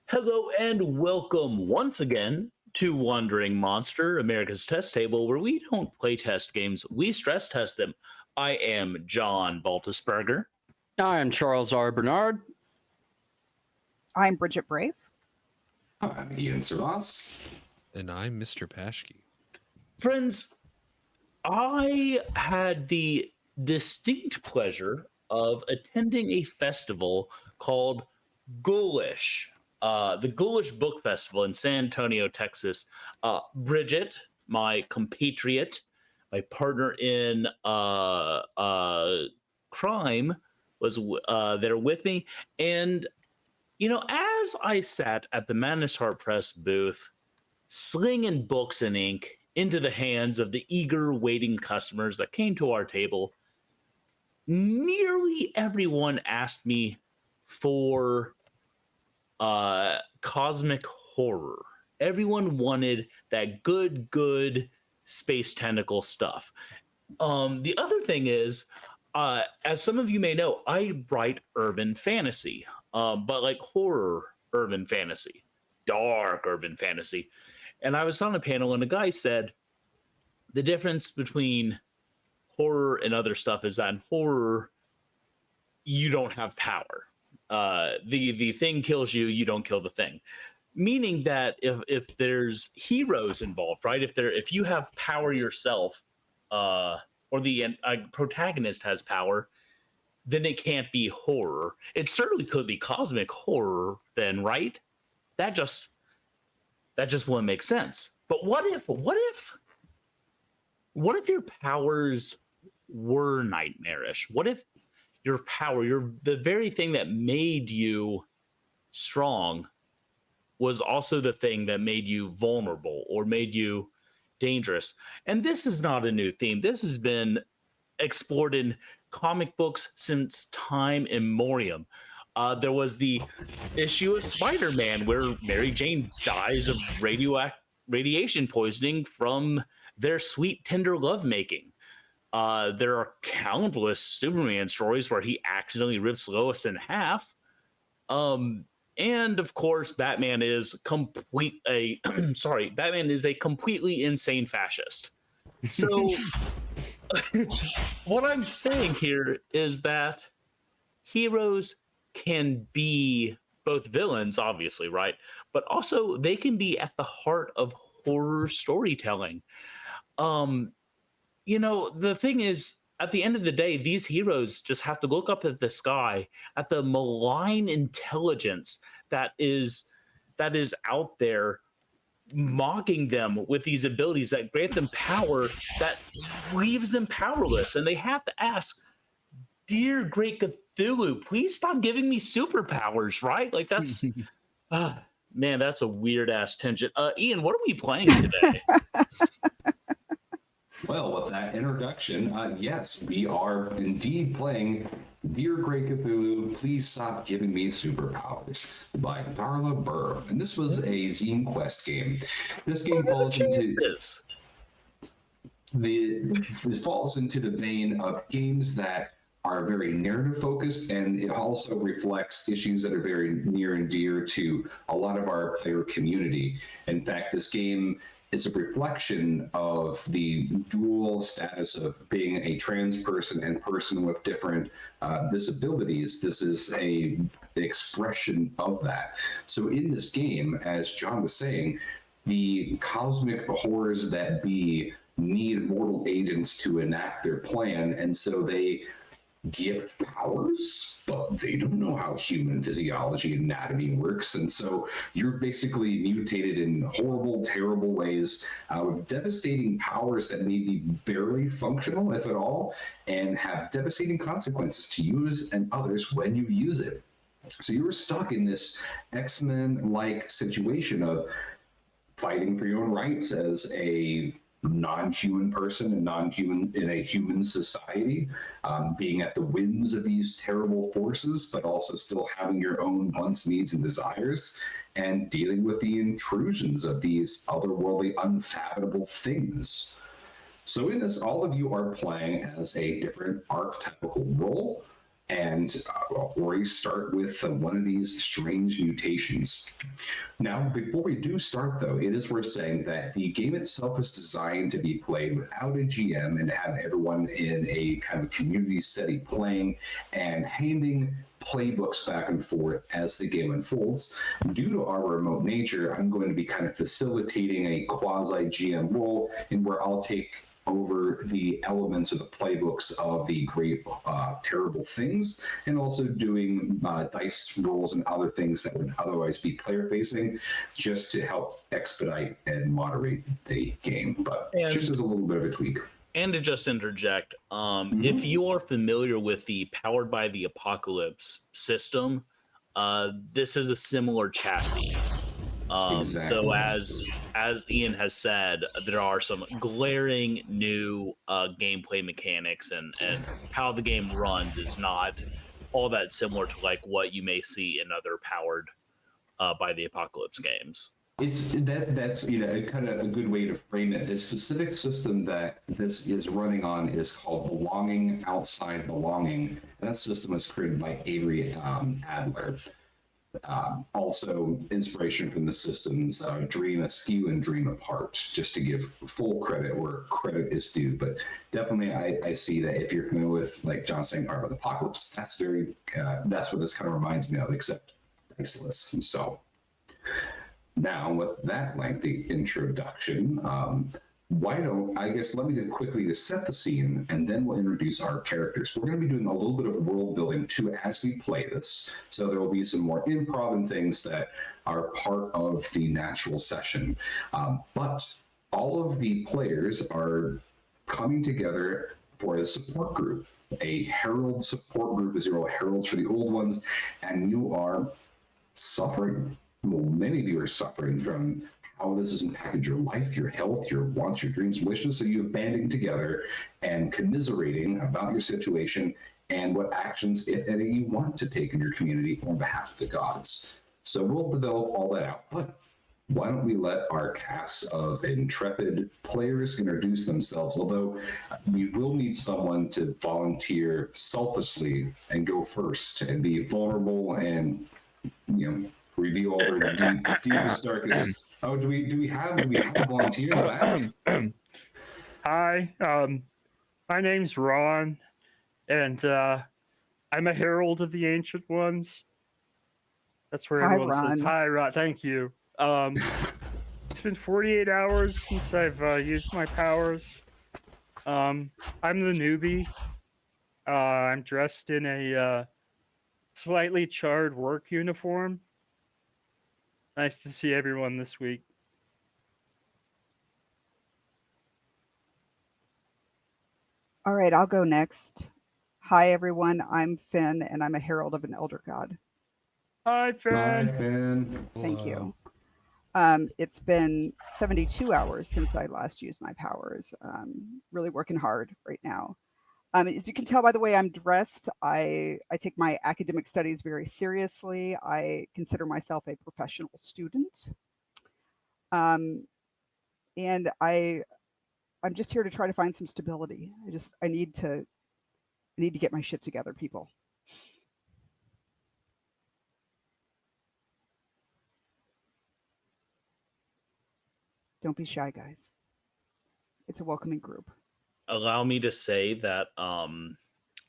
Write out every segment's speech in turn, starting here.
Hello and welcome once again to Wandering Monster, America's test table, where we don't play test games, we stress test them. I am John Baltusberger. I am Charles R. Bernard. I'm Bridget Brave. I'm Ian Servas. And I'm Mr. Paschke. Friends, I had the distinct pleasure of attending a festival called Ghoulish, the Ghoulish Book Festival in San Antonio, Texas. Bridget, my compatriot, my partner in crime, was there with me. And, as I sat at the Madness Heart Press booth, slinging books and ink into the hands of the eager waiting customers that came to our table, nearly everyone asked me for cosmic horror. Everyone wanted that good space tentacle stuff. The other thing is, as some of you may know, I write urban fantasy, but like horror urban fantasy, dark urban fantasy. And I was on a panel and a guy said the difference between horror and other stuff is that in horror, you don't have power. The thing kills you, you don't kill the thing. Meaning that if there's heroes involved, right? If you have power yourself, or the protagonist has power, then it can't be horror. It certainly could be cosmic horror, then, right? That just wouldn't make sense. But what if your powers were nightmarish? What if your power, the very thing that made you strong, was also the thing that made you vulnerable or made you dangerous? And this is not a new theme. This has been explored in comic books since time immemorial. There was the issue of Spider-Man where Mary Jane dies of radiation poisoning from their sweet, tender lovemaking. There are countless Superman stories where he accidentally rips Lois in half. And of course, Batman is Batman is a completely insane fascist. So what I'm saying here is that heroes can be both villains, obviously, right? But also they can be at the heart of horror storytelling. The thing is, at the end of the day, these heroes just have to look up at the sky, at the malign intelligence that is out there, mocking them with these abilities that grant them power that leaves them powerless. And they have to ask, dear great Cthulhu, please stop giving me superpowers, right? Like that's, man, that's a weird ass tangent. Ian, what are we playing today? Well, with that introduction, yes, we are indeed playing Dear Great Cthulhu, Please Stop Giving Me Superpowers by Darla Burr. And this was a Zine Quest game. This game falls into the vein of games that are very narrative focused, and it also reflects issues that are very near and dear to a lot of our player community. In fact, this game is a reflection of the dual status of being a trans person and person with different disabilities. This is an expression of that. So in this game, as John was saying, the cosmic horrors that be need mortal agents to enact their plan, and so they give powers, but they don't know how human physiology and anatomy works, and so you're basically mutated in horrible, terrible ways with devastating powers that may be barely functional, if at all, and have devastating consequences to you and others when you use it. So you were stuck in this X-Men-like situation of fighting for your own rights as a non-human person and non-human in a human society, being at the whims of these terrible forces, but also still having your own wants, needs, and desires, and dealing with the intrusions of these otherworldly, unfathomable things. So in this, all of you are playing as a different archetypical role. and or you start with one of these strange mutations. Now, before we do start, though, it is worth saying that the game itself is designed to be played without a GM and to have everyone in a kind of community setting playing and handing playbooks back and forth as the game unfolds. Due to our remote nature, I'm going to be kind of facilitating a quasi GM role in where I'll take over the elements of the playbooks of the great terrible things, and also doing dice rolls and other things that would otherwise be player facing, just to help expedite and moderate the game, but just as a little bit of a tweak. And to just interject, if you are familiar with the Powered by the Apocalypse system, this is a similar chassis. Exactly. Though, as Ian has said, there are some glaring new gameplay mechanics, and how the game runs is not all that similar to like what you may see in other Powered by the Apocalypse games. That's kind of a good way to frame it. The specific system that this is running on is called Belonging Outside Belonging, and that system was created by Avery Adler. Also, inspiration from the systems Dream Askew and Dream Apart, just to give full credit where credit is due. But definitely, I see that if you're familiar with, like John saying, Powered by the Apocalypse, that's what this kind of reminds me of, except diceless. And so, now with that lengthy introduction, let me just quickly set the scene, and then we'll introduce our characters. We're going to be doing a little bit of world building too as we play this, so there will be some more improv and things that are part of the natural session. But all of the players are coming together for a support group, a herald support group, 0 heralds for the old ones, and you are suffering. Well, many of you are suffering from how this has impacted your life, your health, your wants, your dreams, wishes. So you're banding together and commiserating about your situation and what actions, if any, you want to take in your community on behalf of the gods. So we'll develop all that out. But why don't we let our cast of intrepid players introduce themselves, although we will need someone to volunteer selflessly and go first and be vulnerable and, reveal all their deepest, darkest. Oh, do we have a volunteer in the back? Hi, my name's Ron, and I'm a herald of the Ancient Ones. That's where Hi, everyone says, Ron. "Hi, Ron." Thank you. It's been 48 hours since I've used my powers. I'm the newbie. I'm dressed in a slightly charred work uniform. Nice to see everyone this week. All right, I'll go next. Hi, everyone. I'm Finn, and I'm a herald of an elder god. Hi, Bye, Finn. Finn. Thank Hello. you. It's been 72 hours since I last used my powers. Really working hard right now. As you can tell by the way I'm dressed, I take my academic studies very seriously. I consider myself a professional student. And I'm just here to try to find some stability. I need to get my shit together, people. Don't be shy, guys. It's a welcoming group. Allow me to say that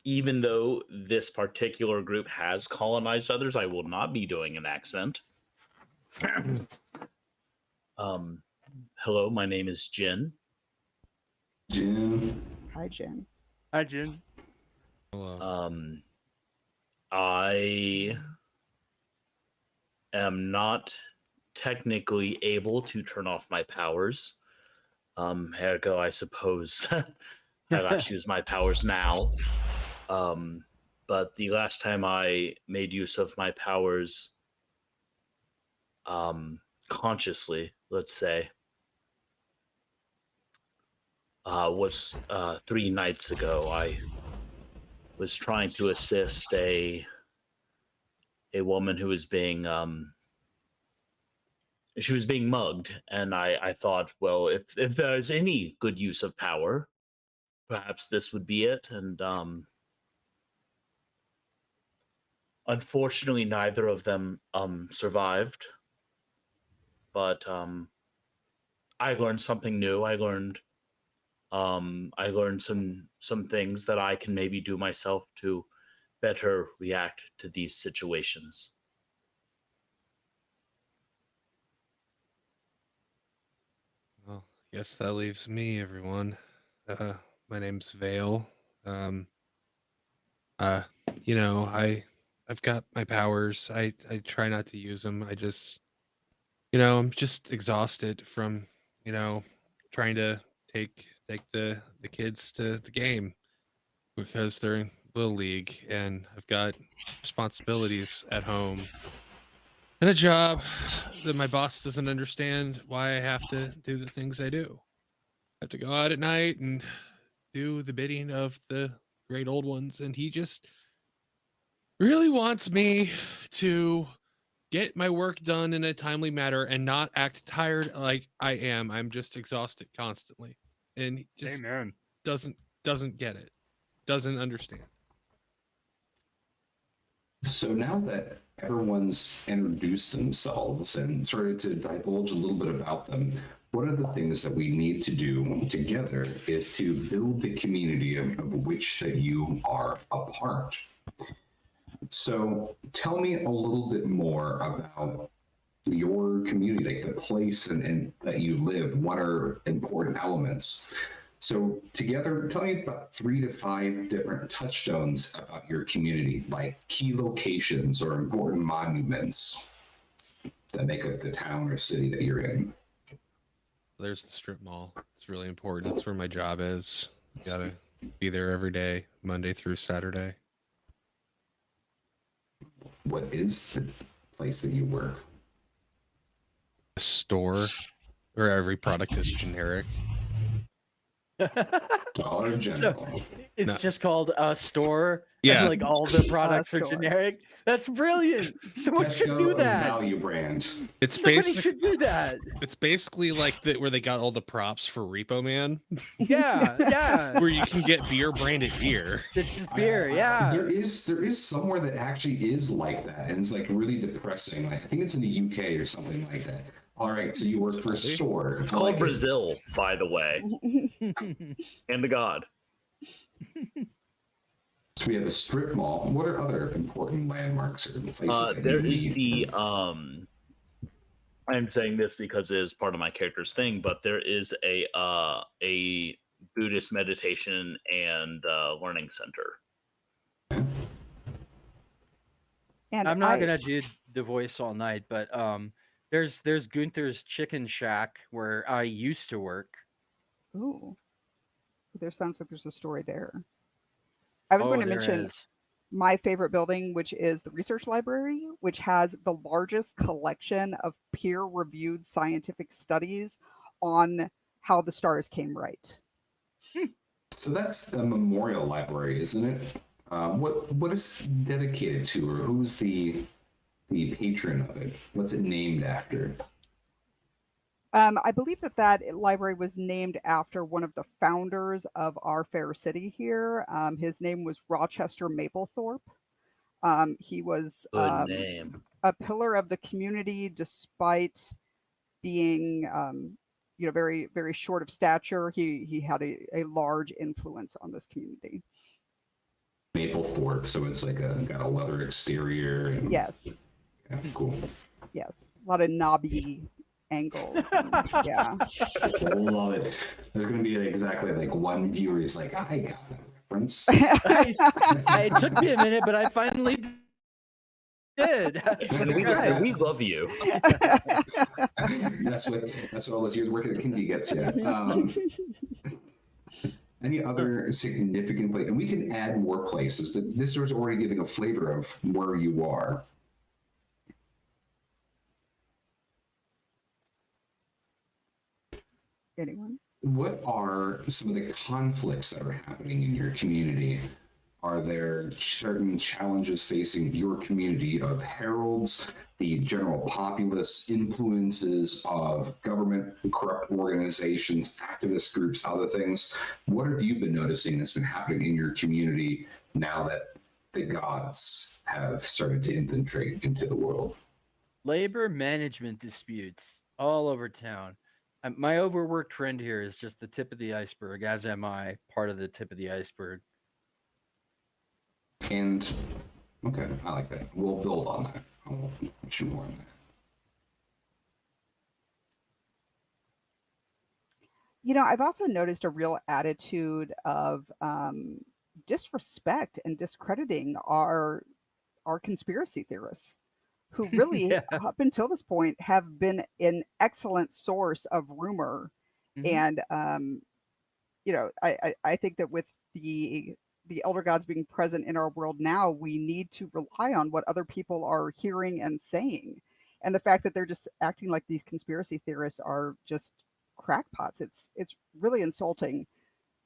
even though this particular group has colonized others, I will not be doing an accent. Hello, my name is Jin. Jim. Hi, Jen. Hi, Jin. Hello. I am not technically able to turn off my powers. Ergo, I suppose I got to use my powers now. But the last time I made use of my powers, consciously, let's say, was 3 nights ago. I was trying to assist a woman who was being she was being mugged, and I thought, well, if there's any good use of power, perhaps this would be it. And Unfortunately, neither of them survived. But I learned something new. I learned some things that I can maybe do myself to better react to these situations. Well, guess that leaves me, everyone. My name's Vale. Um, uh, I've got my powers. I try not to use them. I'm just exhausted from, trying to take the kids to the game because they're in little league, and I've got responsibilities at home and a job that my boss doesn't understand why I have to do the things I do. I have to go out at night and do the bidding of the great old ones, and he just really wants me to get my work done in a timely manner and not act tired like I am. I'm just exhausted constantly, and he just Amen. doesn't get it, doesn't understand. So now that everyone's introduced themselves and started to divulge a little bit about them, one of the things that we need to do together is to build the community of which that you are a part. So tell me a little bit more about your community, like the place and that you live. What are important elements? So together, tell me about 3 to 5 different touchstones about your community, like key locations or important monuments that make up the town or city that you're in. There's the strip mall. It's really important. That's where my job is. You gotta be there every day, Monday through Saturday. What is the place that you work? A store where every product is generic. Dollar General. It's No. just called a store. Yeah. And like all the products are store. generic. That's brilliant. Someone should Tesco do of that. value brand. It's Somebody basic. should do that. It's basically like where they got all the props for Repo Man, Yeah. where you can get beer branded beer. It's just beer. Yeah. There is somewhere that actually is like that, and it's like really depressing. Like, I think it's in the UK or something like that. All right, so you work for a store. It's called Brazil, by the way, and the god. So we have a strip mall. What are other important landmarks or places that There you is need? I'm saying this because it is part of my character's thing, but there is a Buddhist meditation and learning center. And I'm not gonna do the voice all night, but there's Gunther's Chicken Shack where I used to work. Ooh, there sounds like there's a story there. I was going to there mention is. my favorite building, which is the research library, which has the largest collection of peer-reviewed scientific studies on how the stars came right. So that's a memorial library, isn't it? What is dedicated to, or who's the patron of it? What's it named after? I believe that library was named after one of the founders of our fair city here. His name was Rochester Mapplethorpe. He was Good name. a pillar of the community, despite being, very, very short of stature. He had a large influence on this community. Mapplethorpe, so it's like got a leather exterior. And, Yes, yeah, cool. yes, a lot of knobby angles. And, yeah. Love it. There's gonna be exactly like one viewer is like, I got that reference. It took me a minute, but I finally did. And we love you. That's what all those years working at Kinsey gets you. Any other significant place? And we can add more places, but this is already giving a flavor of where you are. Anyone? What are some of the conflicts that are happening in your community? Are there certain challenges facing your community of heralds, the general populace, influences of government, corrupt organizations, activist groups, other things? What have you been noticing that's been happening in your community now that the gods have started to infiltrate into the world. Labor management disputes all over town. My overworked friend here is just the tip of the iceberg, as am I, part of the tip of the iceberg. And okay, I like that. We'll build on that. I'll put you more on that. You know, I've also noticed a real attitude of disrespect and discrediting our conspiracy theorists, who really, Yeah. up until this point, have been an excellent source of rumor. Mhm. And you know, I think that with the elder gods being present in our world now, we need to rely on what other people are hearing and saying. And the fact that they're just acting like these conspiracy theorists are just crackpots, it's really insulting,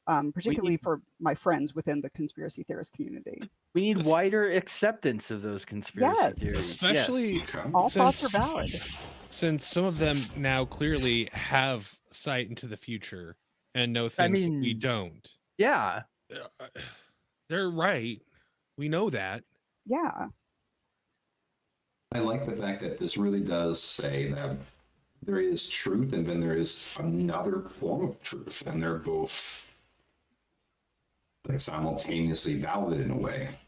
We particularly need for my friends within the conspiracy theorist community. we need Es- wider acceptance of those conspiracy Yes. theories. Especially Okay. All thoughts are since valid. since some of them now clearly have sight into the future and know I things that we mean, don't. yeah. Uh, They're right. We know that. Yeah. I like the fact that this really does say that there is truth and then there is another form of truth, and they're both like simultaneously valid in a way.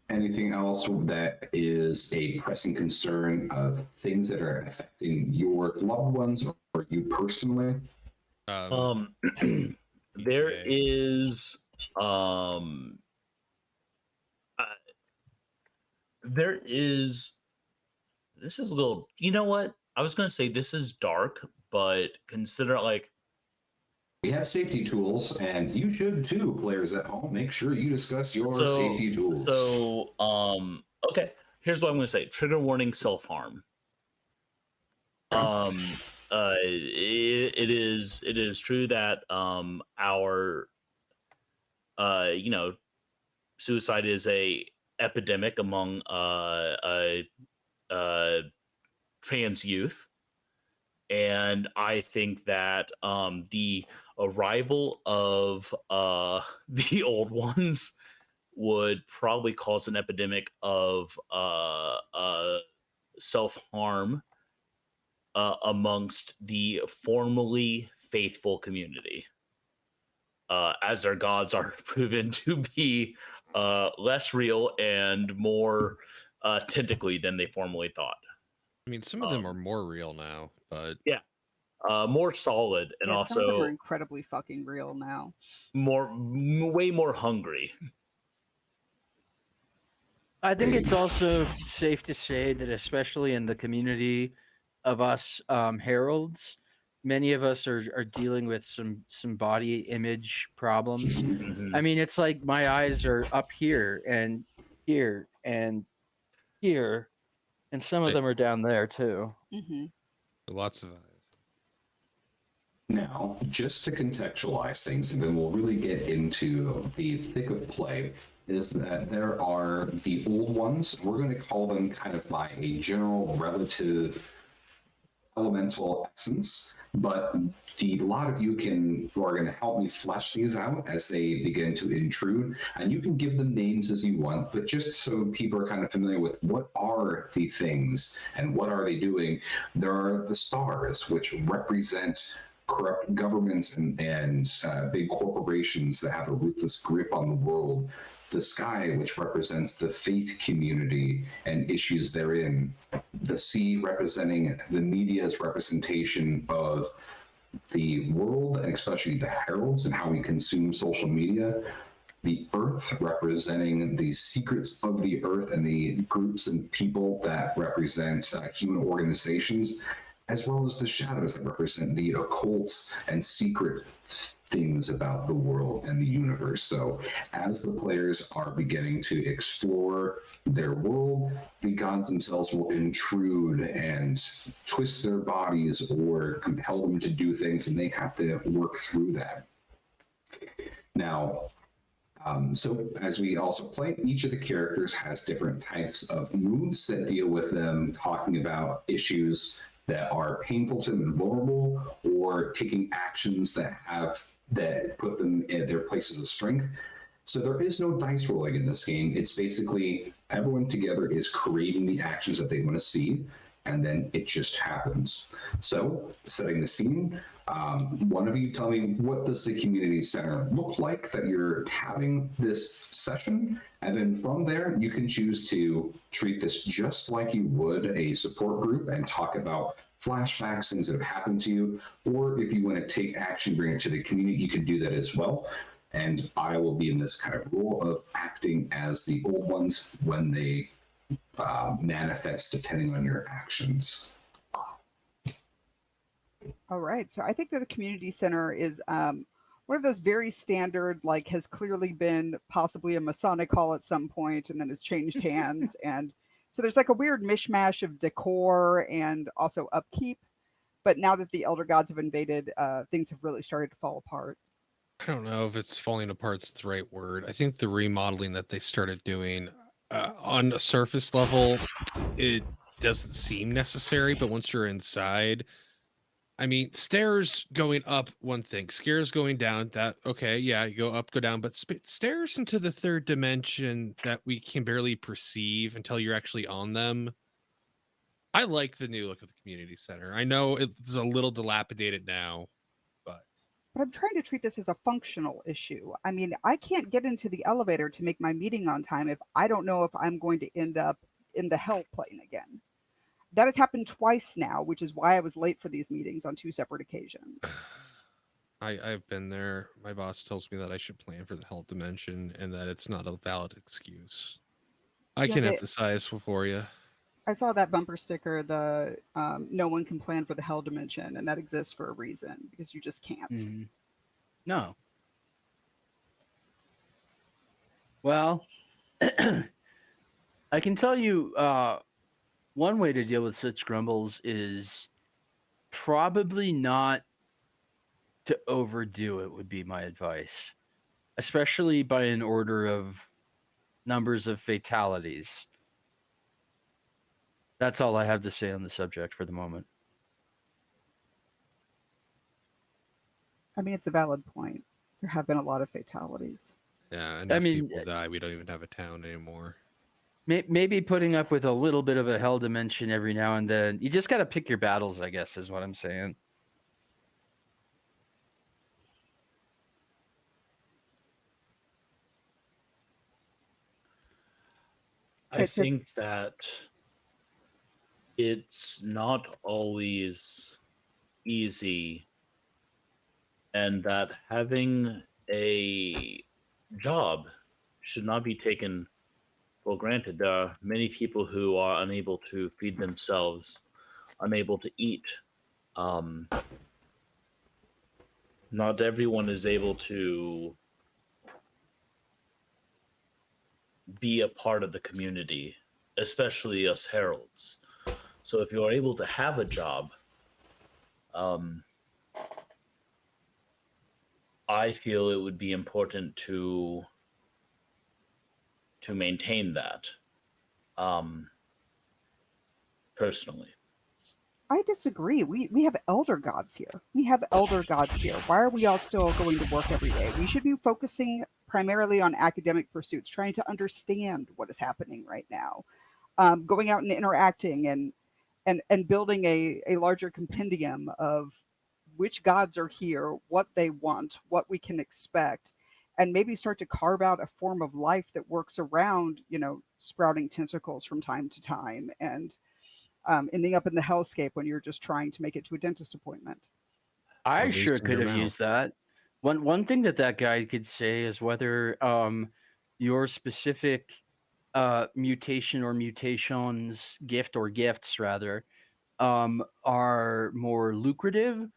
Anything else that is a pressing concern of things that are affecting your loved ones or you personally? There PTA. is there is this is a little, you know what, I was going to say this is dark, but consider like We have safety tools, and you should too, players at home. Make sure you discuss your safety tools. Okay, here's what I'm going to say: trigger warning, self-harm. It is true that our you know, suicide is a epidemic among trans youth, and I think that the arrival of the old ones would probably cause an epidemic of self-harm amongst the formerly faithful community, as their gods are proven to be less real and more tentacly than they formerly thought. I mean, some of them are more real now, but Yeah, more solid, and Yeah, some of them are also incredibly fucking real now. way more hungry. I think it's also safe to say that, especially in the community of us heralds, many of us are dealing with some body image problems. Mhm. I mean, it's like my eyes are up here and here and here, and some of Right. them are down there too. Hmm. lots of eyes. Now, just to contextualize things, and then we'll really get into the thick of play, is that there are the old ones. We're going to call them kind of by a general relative elemental essence, but a lot of you are going to help me flesh these out as they begin to intrude, and you can give them names as you want, but just so people are kind of familiar with what are the things and what are they doing. There are the stars, which represent corrupt governments and big corporations that have a ruthless grip on the world. The sky, which represents the faith community and issues therein. The sea, representing the media's representation of the world, and especially the heralds and how we consume social media. The earth, representing the secrets of the earth and the groups and people that represent human organizations, as well as the shadows that represent the occult and secret things about the world and the universe. So as the players are beginning to explore their world, the gods themselves will intrude and twist their bodies or compel them to do things, and they have to work through that. Now, so as we also play, each of the characters has different types of moves that deal with them talking about issues that are painful to them and vulnerable, or taking actions that put them in their places of strength. So there is no dice rolling in this game. It's basically everyone together is creating the actions that they want to see, and then it just happens. So, setting the scene, one of you tell me, what does the community center look like that you're having this session? And then from there, you can choose to treat this just like you would a support group and talk about flashbacks, things that have happened to you. Or if you want to take action, bring it to the community, you can do that as well. And I will be in this kind of role of acting as the old ones when they manifest, depending on your actions. All right. So I think that the community center is one of those very standard, like has clearly been possibly a Masonic hall at some point and then has changed hands. And so there's like a weird mishmash of decor and also upkeep. But now that the Elder Gods have invaded, things have really started to fall apart. I don't know if it's falling apart's the right word. I think the remodeling that they started doing on a surface level, it doesn't seem necessary, but once you're inside, I mean, stairs going up, one thing, stairs going down, that, okay, yeah, you go up, go down, but stairs into the third dimension that we can barely perceive until you're actually on them. I like the new look of the community center. I know it's a little dilapidated now, but I'm trying to treat this as a functional issue. I mean, I can't get into the elevator to make my meeting on time if I don't know if I'm going to end up in the hell plane again. That has happened twice now, which is why I was late for these meetings on 2 separate occasions. I've been there. My boss tells me that I should plan for the hell dimension and that it's not a valid excuse. I can emphasize for you. I saw that bumper sticker, the no one can plan for the hell dimension, and that exists for a reason, because you just can't. Mm-hmm. No. Well, I can tell you one way to deal with such grumbles is probably not to overdo it, would be my advice, especially by an order of numbers of fatalities. That's all I have to say on the subject for the moment. I mean, it's a valid point. There have been a lot of fatalities. Yeah, enough people die. We don't even have a town anymore. Maybe putting up with a little bit of a hell dimension every now and then. You just got to pick your battles, I guess, is what I'm saying. I think that it's not always easy, and that having a job should not be taken for granted. There are many people who are unable to feed themselves, unable to eat. Not everyone is able to be a part of the community, especially us heralds. So if you're able to have a job, I feel it would be important to maintain that, personally. I disagree. We have elder gods here. We have elder gods here. Why are we all still going to work every day? We should be focusing primarily on academic pursuits, trying to understand what is happening right now, going out and interacting and building a larger compendium of which gods are here, what they want, what we can expect, and maybe start to carve out a form of life that works around, sprouting tentacles from time to time and ending up in the hellscape when you're just trying to make it to a dentist appointment. I sure could have used that. One thing that guy could say is whether your specific mutation or mutations, gifts rather, are more lucrative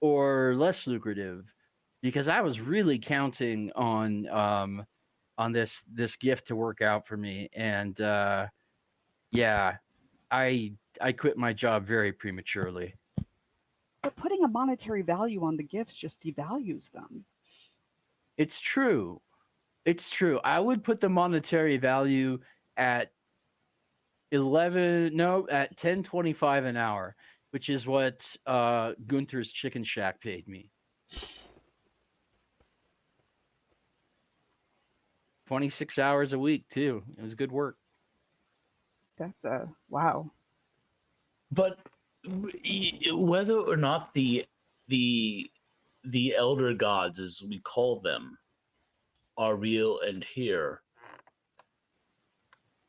or less lucrative. Because I was really counting on this gift to work out for me, and yeah, I quit my job very prematurely. But putting a monetary value on the gifts just devalues them. It's true. I would put the monetary value at $10.25 an hour, which is what Gunther's Chicken Shack paid me. 26 hours a week too. It was good work. That's wow. But whether or not the elder gods, as we call them, are real and here,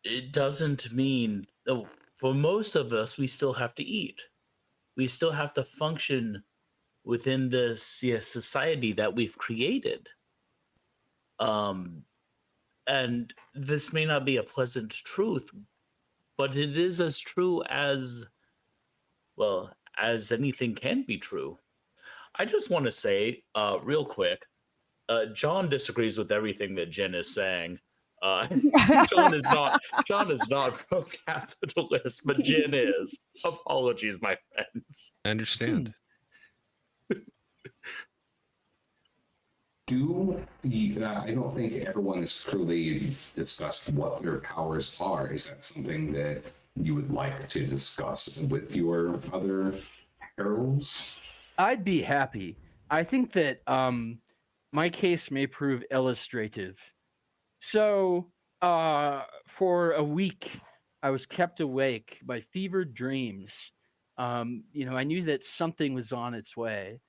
it doesn't mean, for most of us, we still have to eat. We still have to function within the society that we've created. And this may not be a pleasant truth, but it is as true as, well, as anything can be true. I just want to say, real quick, John disagrees with everything that Jen is saying. John is not pro-capitalist, but Jen is. Apologies, my friends. I understand. I don't think everyone has truly discussed what their powers are. Is that something that you would like to discuss with your other heralds? I'd be happy. I think that my case may prove illustrative. So, for a week, I was kept awake by fevered dreams. I knew that something was on its way.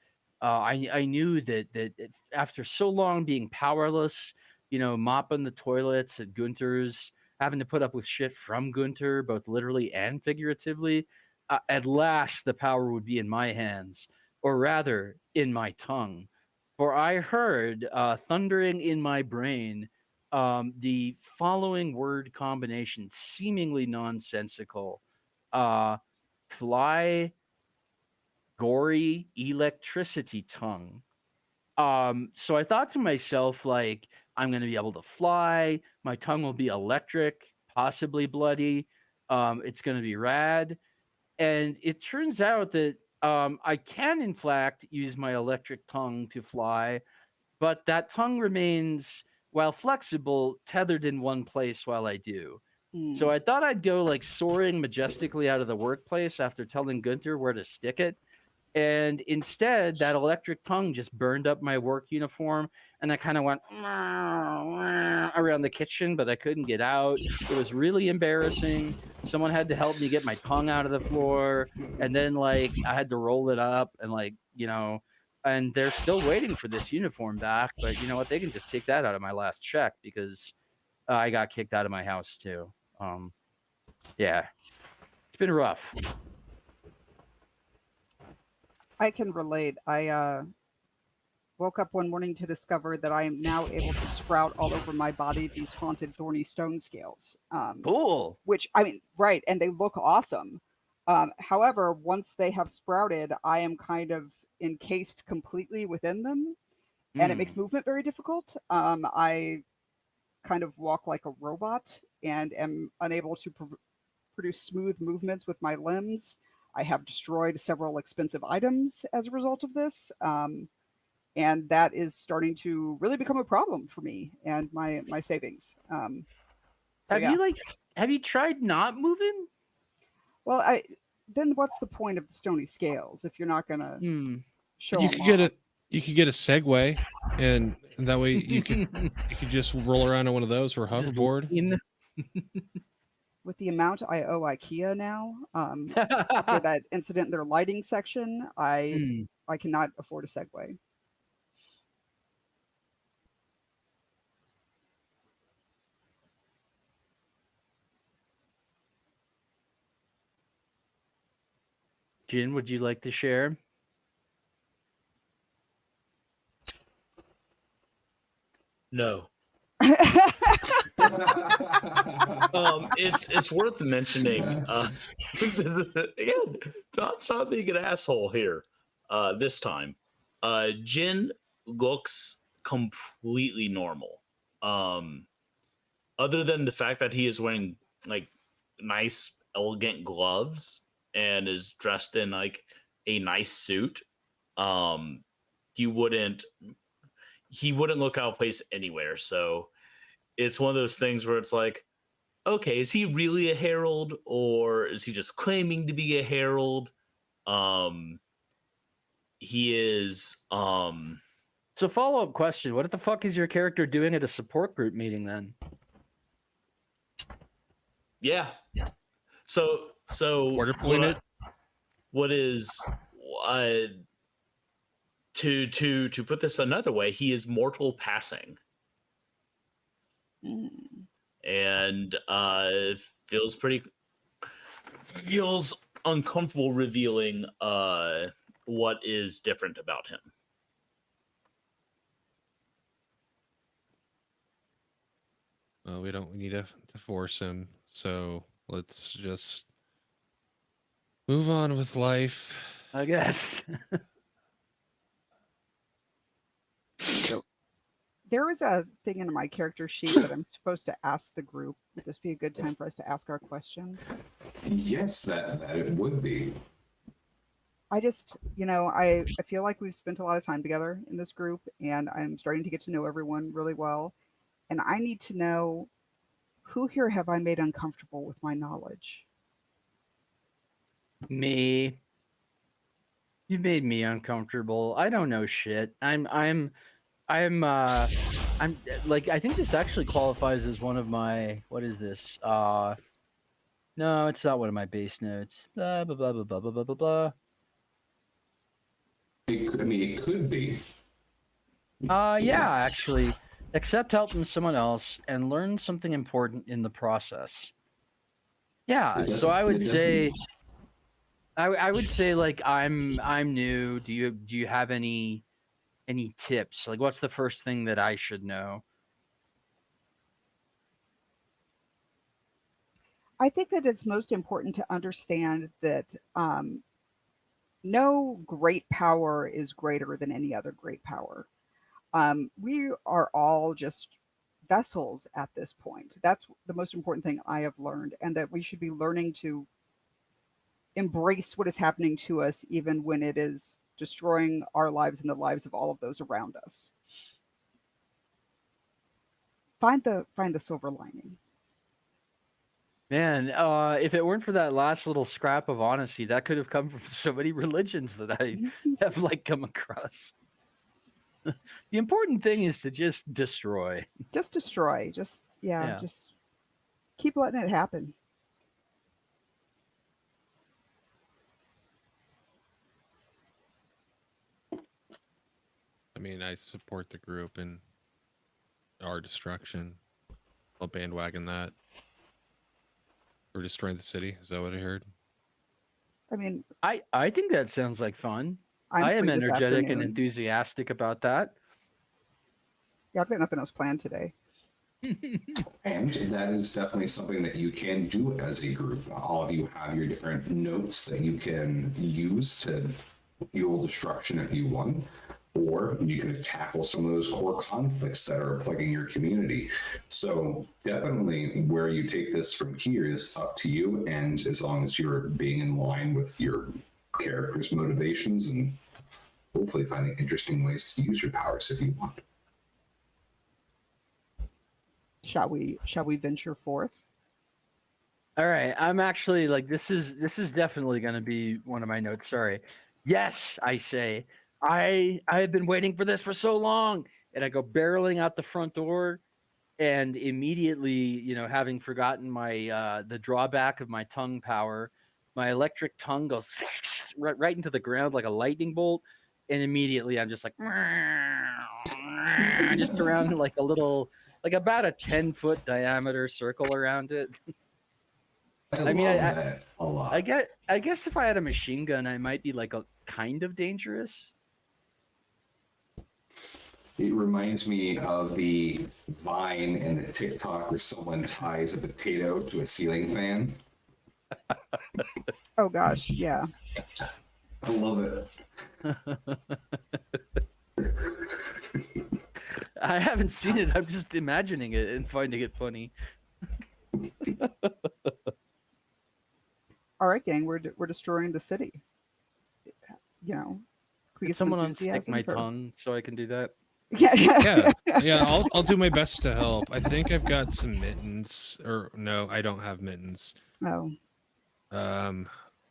I knew that after so long being powerless, mopping the toilets at Gunther's, having to put up with shit from Gunther, both literally and figuratively, at last the power would be in my hands, or rather, in my tongue. For I heard thundering in my brain the following word combination, seemingly nonsensical: fly, gory, electricity tongue. So I thought to myself, like, I'm going to be able to fly. My tongue will be electric, possibly bloody. It's going to be rad. And it turns out that I can, in fact, use my electric tongue to fly, but that tongue remains, while flexible, tethered in one place while I do. So I thought I'd go like soaring majestically out of the workplace after telling Gunther where to stick it. And instead, that electric tongue just burned up my work uniform, and I kind of went around the kitchen, but I couldn't get out. It was really embarrassing. Someone had to help me get my tongue out of the floor, and then like I had to roll it up, and and they're still waiting for this uniform back. But you know what? They can just take that out of my last check because I got kicked out of my house too. Yeah, it's been rough. I can relate. I woke up one morning to discover that I am now able to sprout all over my body these haunted thorny stone scales. Cool. Which, I mean, right, and they look awesome. However, once they have sprouted, I am kind of encased completely within them, and it makes movement very difficult. I kind of walk like a robot and am unable to produce smooth movements with my limbs. I have destroyed several expensive items as a result of this, and that is starting to really become a problem for me and my savings. Have you tried not moving? Well, then what's the point of the stony scales if you're not gonna show You them could get off? you could get a Segway, and that way you could just roll around on one of those or a hoverboard. With the amount I owe IKEA now, after that incident in their lighting section, I cannot afford a Segway. Jin, would you like to share? No. It's worth mentioning. Again, stop being an asshole here. This time, Jin looks completely normal. Other than the fact that he is wearing like nice, elegant gloves and is dressed in like a nice suit, he wouldn't look out of place anywhere. So it's one of those things where it's like, okay, is he really a herald or is he just claiming to be a herald? He is So follow-up question: what the fuck is your character doing at a support group meeting then? yeah. So Quarter pointed. what is to put this another way, he is mortal passing. And feels uncomfortable revealing what is different about him. Well, we need to force him, so let's just move on with life. I guess. There is a thing in my character sheet that I'm supposed to ask the group. Would this be a good time for us to ask our questions? Yes, that it would be. I just, I feel like we've spent a lot of time together in this group, and I'm starting to get to know everyone really well. And I need to know, who here have I made uncomfortable with my knowledge? Me. You made me uncomfortable. I don't know shit. I'm like, I think this actually qualifies as one of my, what is this? No, it's not one of my base notes. Blah blah blah blah blah blah blah blah. It could be. Yeah, actually, accept help from someone else and learn something important in the process. Yeah, so I would say, I would say, like, I'm new. Do you have any tips? Like, what's the first thing that I should know? I think that it's most important to understand that no great power is greater than any other great power. We are all just vessels at this point. That's the most important thing I have learned, and that we should be learning to embrace what is happening to us, even when it is destroying our lives and the lives of all of those around us. Find the silver lining. Man, if it weren't for that last little scrap of honesty, that could have come from so many religions that I have come across. The important thing is to just destroy. Just destroy. Just keep letting it happen. I mean, I support the group in our destruction. I'll bandwagon that. We're destroying the city. Is that what I heard? I mean, I think that sounds like fun. I am free this energetic and afternoon. enthusiastic about that. Yeah, I've got nothing else planned today. And that is definitely something that you can do as a group. All of you have your different notes that you can use to fuel destruction if you want, or you can tackle some of those core conflicts that are plaguing your community. So definitely where you take this from here is up to you, and as long as you're being in line with your character's motivations and hopefully finding interesting ways to use your powers if you want. Shall we venture forth? All right, I'm actually this is definitely going to be one of my notes. Sorry. Yes, I say. I have been waiting for this for so long, and I go barreling out the front door, and immediately, having forgotten my the drawback of my tongue power, my electric tongue goes right into the ground like a lightning bolt, and immediately I'm just like just around a little, about a 10-foot diameter circle around it. I mean, that a lot. I guess if I had a machine gun, I might be a kind of dangerous. It reminds me of the Vine and the TikTok where someone ties a potato to a ceiling fan. Oh gosh, yeah. I love it. I haven't seen it. I'm just imagining it and finding it funny. All right, gang, we're destroying the city. Can we Can get some someone unstick enthusiasm my for- tongue so I can do that? Yeah. I'll do my best to help. I think I've got some mittens, or no, I don't have mittens. Oh,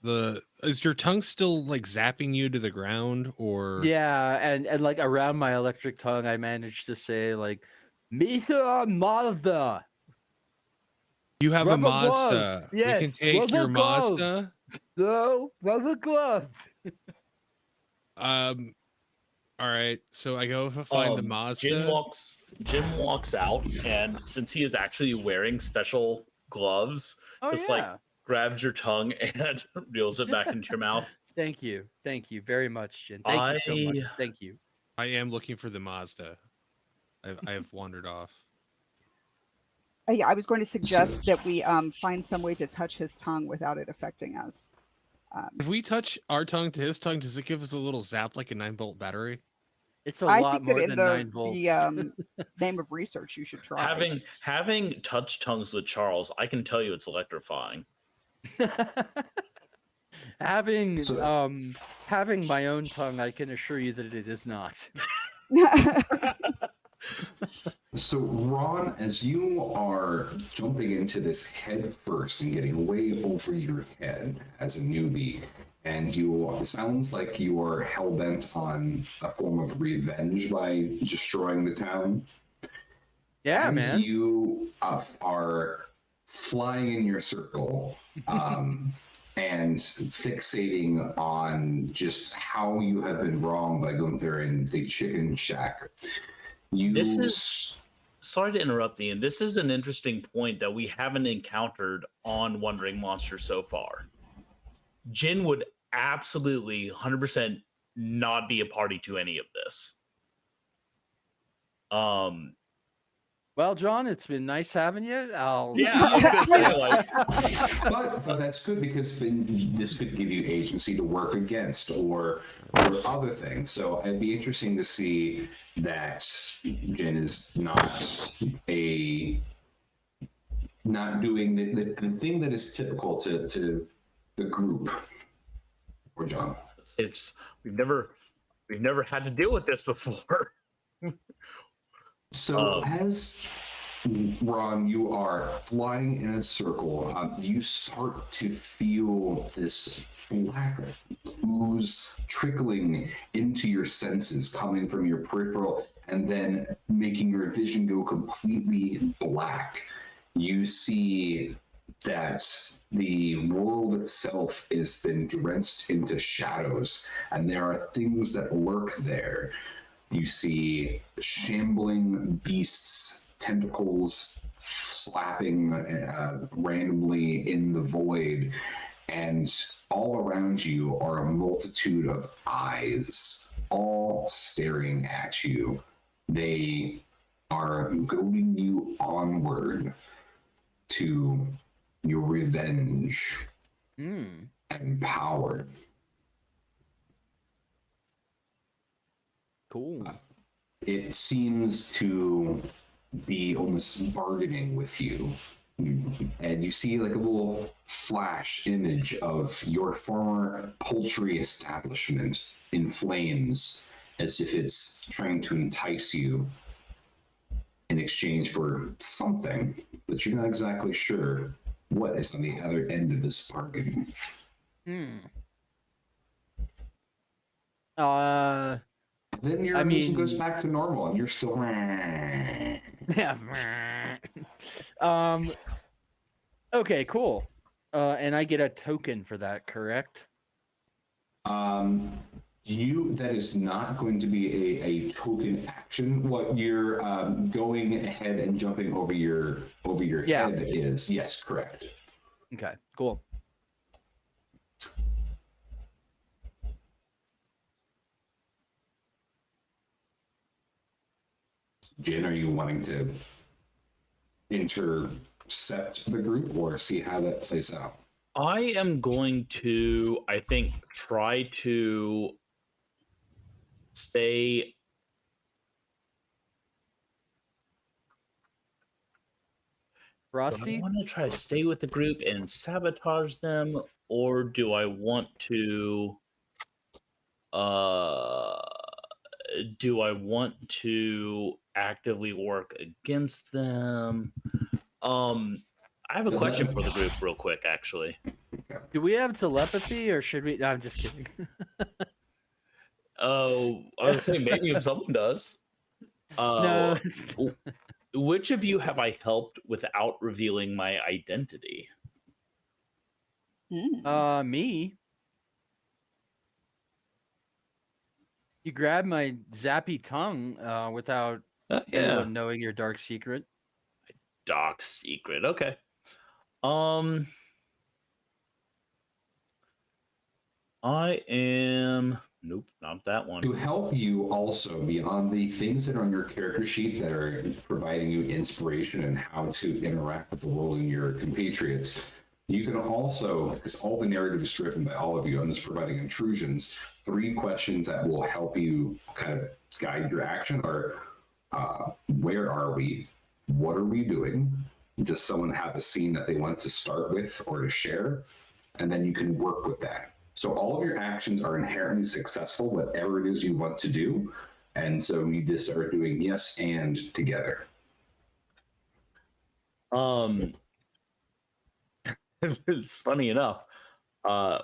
is your tongue still like zapping you to the ground, or Yeah, and like around my electric tongue, I managed to say like, "Misa Mazda, you have a rubber glove." Mazda? We Yes, can take your rubber glove. Mazda. No, rubber glove. All right. So I go to find the Mazda. Jin walks out, and since he is actually wearing special gloves, Oh just yeah. like grabs your tongue and reels it back into your mouth. Thank you very much, Jin. Thank you so much. Thank you. I am looking for the Mazda. I have wandered off. Yeah, I was going to suggest that we find some way to touch his tongue without it affecting us. If we touch our tongue to his tongue, does it give us a little zap like a 9-volt battery? It's a I lot think that more in than the 9 volts. name of research, you should try. Having touched tongues with Charles, I can tell you it's electrifying. having So- having my own tongue, I can assure you that it is not. So, Ron, as you are jumping into this head first and getting way over your head as a newbie, and it sounds like you are hell bent on a form of revenge by destroying the town. Yeah, As man. you are flying in your circle and fixating on just how you have been wronged by Gunther in the chicken shack. Sorry to interrupt, Ian. This is an interesting point that we haven't encountered on Wandering Monster so far. Jin would absolutely 100% not be a party to any of this. Well, John, it's been nice having you. Yeah, I was gonna say, like, but that's good because then this could give you agency to work against or other things. So it'd be interesting to see that Jen is not doing the thing that is typical to the group. Or John. we've never had to deal with this before. So as Ron, you are flying in a circle. You start to feel this black ooze trickling into your senses, coming from your peripheral, and then making your vision go completely black. You see that the world itself is then drenched into shadows, and there are things that lurk there. You see shambling beasts, tentacles slapping randomly in the void, and all around you are a multitude of eyes, all staring at you. They are goading you onward to your revenge and power. Cool. It seems to be almost bargaining with you. And you see like a little flash image of your former poultry establishment in flames, as if it's trying to entice you in exchange for something, but you're not exactly sure what is on the other end of this bargain. Then your vision goes back to normal, and you're still. Yeah. Okay, cool. And I get a token for that, correct? That is not going to be a token action. What you're going ahead and jumping over your head is, yes, correct. Okay, cool. Jen, are you wanting to intercept the group or see how that plays out? I am going to, I think, try to stay. Frosty? Do I want to try to stay with the group and sabotage them, or do I want to actively work against them? I have a question for the group real quick, actually. Do we have telepathy, or should we? No, I'm just kidding. Oh, I was saying maybe if someone does. No. Which of you have I helped without revealing my identity? Me. You grabbed my zappy tongue without Yeah, anyone knowing your dark secret. dark secret. Okay. I am. Nope, not that one. To help you also, beyond the things that are on your character sheet that are providing you inspiration and how to interact with the world and your compatriots, you can also, because all the narrative is driven by all of you, I'm just providing intrusions. 3 questions that will help you kind of guide your action are, where are we? What are we doing? Does someone have a scene that they want to start with or to share? And then you can work with that. So all of your actions are inherently successful, whatever it is you want to do. And so you just are doing yes and together. Funny enough,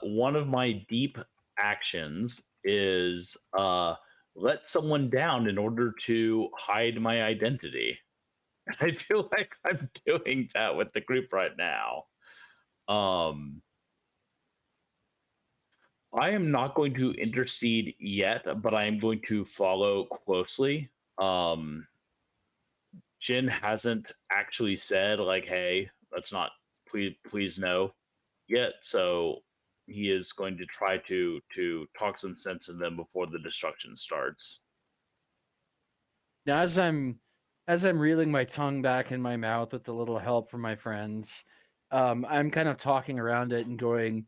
one of my deep actions is let someone down in order to hide my identity. I feel like I'm doing that with the group right now. I am not going to intercede yet, but I am going to follow closely. Jin hasn't actually said like, "Hey, let's not, please no," yet. So he is going to try to talk some sense in them before the destruction starts. Now, as I'm reeling my tongue back in my mouth with a little help from my friends, I'm kind of talking around it and going,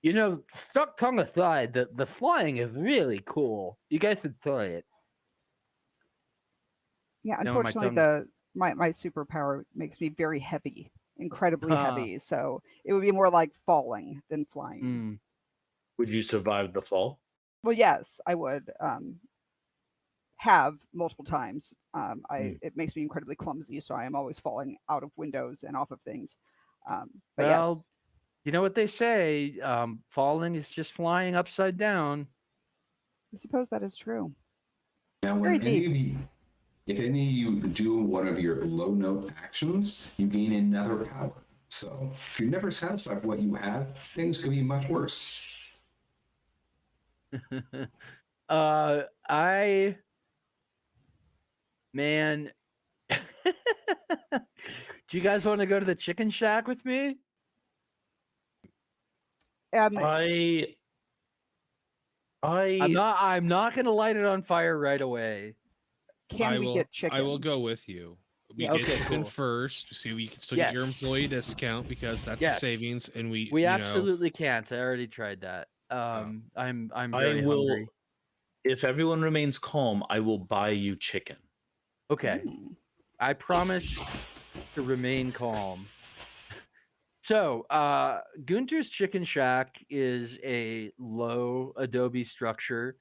you know, stuck tongue aside, the flying is really cool. You guys should try it. Yeah, No, my unfortunately, tongue's- my superpower makes me very heavy, incredibly Huh. heavy. So it would be more like falling than flying. Mm. Would you survive the fall? Well, yes, I would have multiple times. It makes me incredibly clumsy, so I am always falling out of windows and off of things. But yes, Well, you know what they say, falling is just flying upside down. I suppose that is true. Now, It's when very deep. any of you, if any of you do one of your low note actions, you gain another power. So if you're never satisfied with what you have, things could be much worse. Man, do you guys want to go to the chicken shack with me? Um, I'm not gonna light it on fire right away. can we get chicken? I will go with you. We Yeah, get okay, chicken cool. first. See, we can still get your Yes. employee discount because that's Yes. a savings, and we We you know, absolutely can't. I already tried that. I'm very I will. hungry. If everyone remains calm, I will buy you chicken. Okay. Mm. I promise to remain calm. So, Gunter's Chicken Shack is a low adobe structure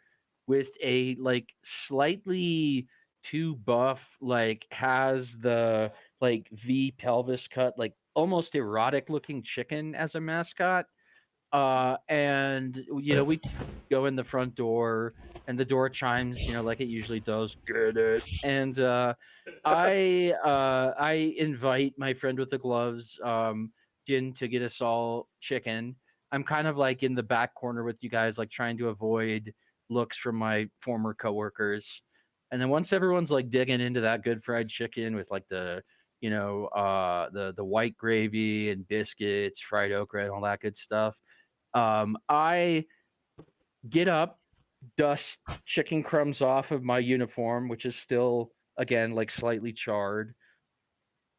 with a like slightly too buff, like has the like V pelvis cut, like almost erotic looking chicken as a mascot. And you know, we go in the front door and the door chimes, you know, like it usually does. Get it. And I invite my friend with the gloves, Jin, to get us all chicken. I'm kind of like in the back corner with you guys, like trying to avoid looks from my former coworkers. And then once everyone's like digging into that good fried chicken with like the you know the white gravy and biscuits, fried okra, and all that good stuff, I get up, dust chicken crumbs off of my uniform, which is still again like slightly charred,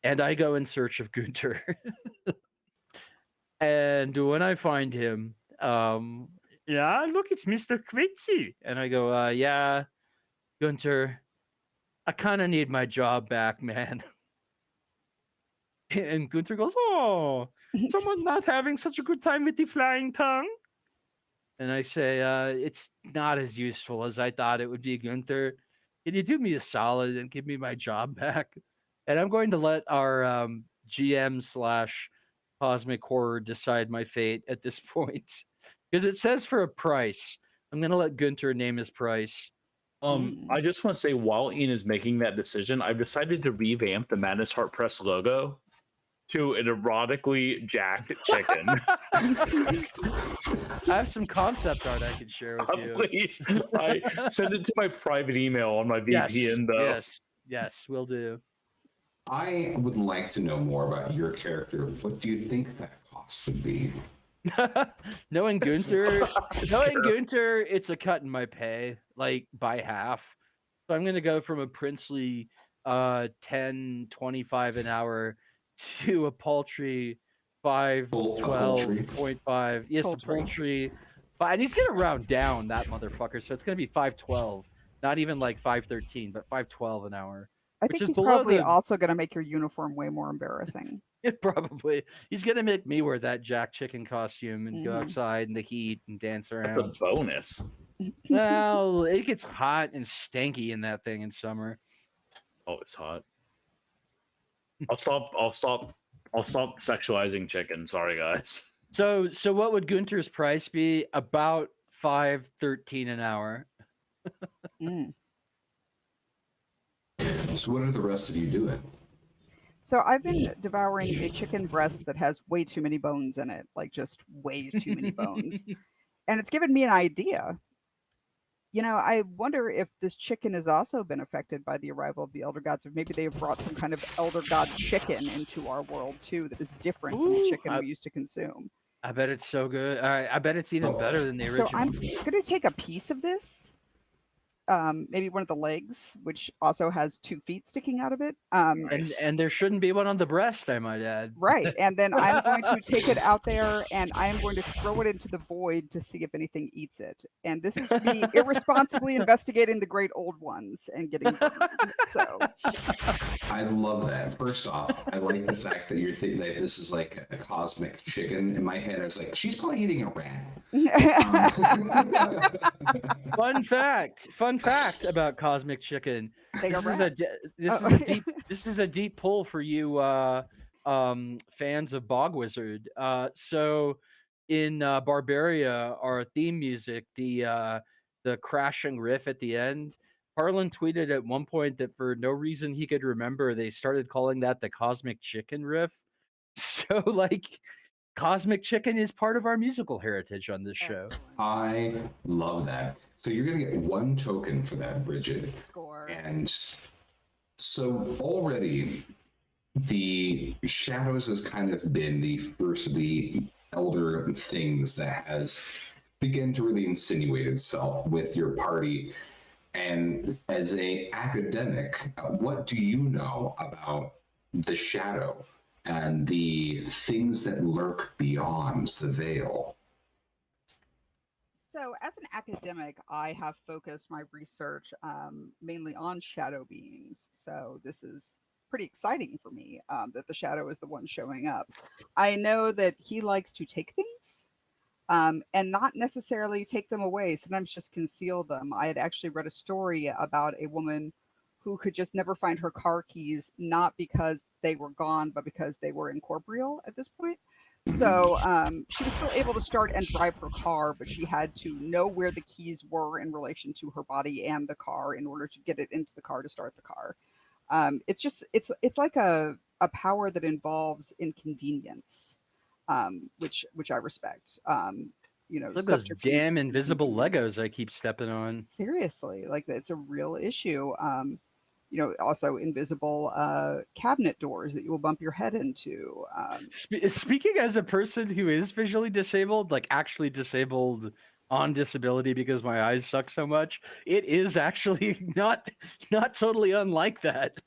and I go in search of Gunter. And when I find him, yeah, look, it's Mr. Quitzy. And I go, yeah, Gunter, I kind of need my job back, man. And Gunter goes, oh, someone not having such a good time with the flying tongue? And I say, it's not as useful as I thought it would be, Gunter. Can you do me a solid and give me my job back? And I'm going to let our GM slash cosmic horror decide my fate at this point. Because it says for a price. I'm gonna let Gunter name his price. I just want to say, while Ian is making that decision, I've decided to revamp the Madness Heart Press logo to an erotically jacked chicken. I have some concept art I can share with you. Please, I send it to my private email on my VPN, though. Yes, will do. I would like to know more about your character. What do you think that cost would be? knowing Gunter, it's a cut in my pay, like by half. So I'm gonna go from a princely 10.25 an hour to a paltry 5.12.5. Yes, a paltry. But and he's gonna round down that motherfucker, so it's gonna be 5.12, not even like 5.13, but 5.12 an hour. I Which think is he's below probably the- also going to make your uniform way more embarrassing. Probably. He's gonna make me wear that Jack Chicken costume and go outside in the heat and dance around. That's a bonus. Well, it gets hot and stanky in that thing in summer. Oh, it's hot. I'll stop sexualizing chicken. Sorry, guys. So what would Gunter's price be? About 5.13 an hour. So what are the rest of you doing? So I've been devouring a chicken breast that has way too many bones in it, like just way too many bones. And it's given me an idea. You know, I wonder if this chicken has also been affected by the arrival of the Elder Gods, or maybe they have brought some kind of Elder God chicken into our world too that is different from the chicken we used to consume. I bet it's so good. I bet it's even better than the original. So I'm going to take a piece of this, maybe one of the legs, which also has 2 feet sticking out of it. And there shouldn't be one on the breast, I might add. Right. And then I'm going to take it out there and I'm going to throw it into the void to see if anything eats it. And this is me irresponsibly investigating the great old ones and getting burned. So I love that. First off, I like the fact that you're thinking that this is like a cosmic chicken. In my head, I was like, she's probably eating a rat. Fun fact about cosmic chicken. They are rats. This is a deep pull for you fans of Bog Wizard. So in Barbaria, our theme music, the crashing riff at the end, Harlan tweeted at one point that for no reason he could remember, they started calling that the cosmic chicken riff. So like cosmic chicken is part of our musical heritage on this show. I love that. So you're going to get 1 token for that, Bridget. Score. And so already the shadows has kind of been the first of the elder things that has begun to really insinuate itself with your party. And as an academic, what do you know about the shadow and the things that lurk beyond the veil? So as an academic, I have focused my research mainly on shadow beings. So this is pretty exciting for me that the shadow is the one showing up. I know that he likes to take things and not necessarily take them away, sometimes just conceal them. I had actually read a story about a woman who could just never find her car keys, not because they were gone, but because they were incorporeal at this point. So she was still able to start and drive her car, but she had to know where the keys were in relation to her body and the car in order to get it into the car to start the car. It's like a power that involves inconvenience, which I respect. You know, Look at those damn invisible Legos I keep stepping on. Seriously, like it's a real issue. You know, also invisible cabinet doors that you will bump your head into. Speaking as a person who is visually disabled, like actually disabled on disability because my eyes suck so much, it is actually not totally unlike that.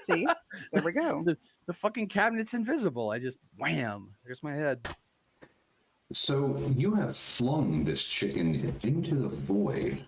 See, there we go. The fucking cabinet's invisible. I just wham, there's my head. So you have flung this chicken into the void,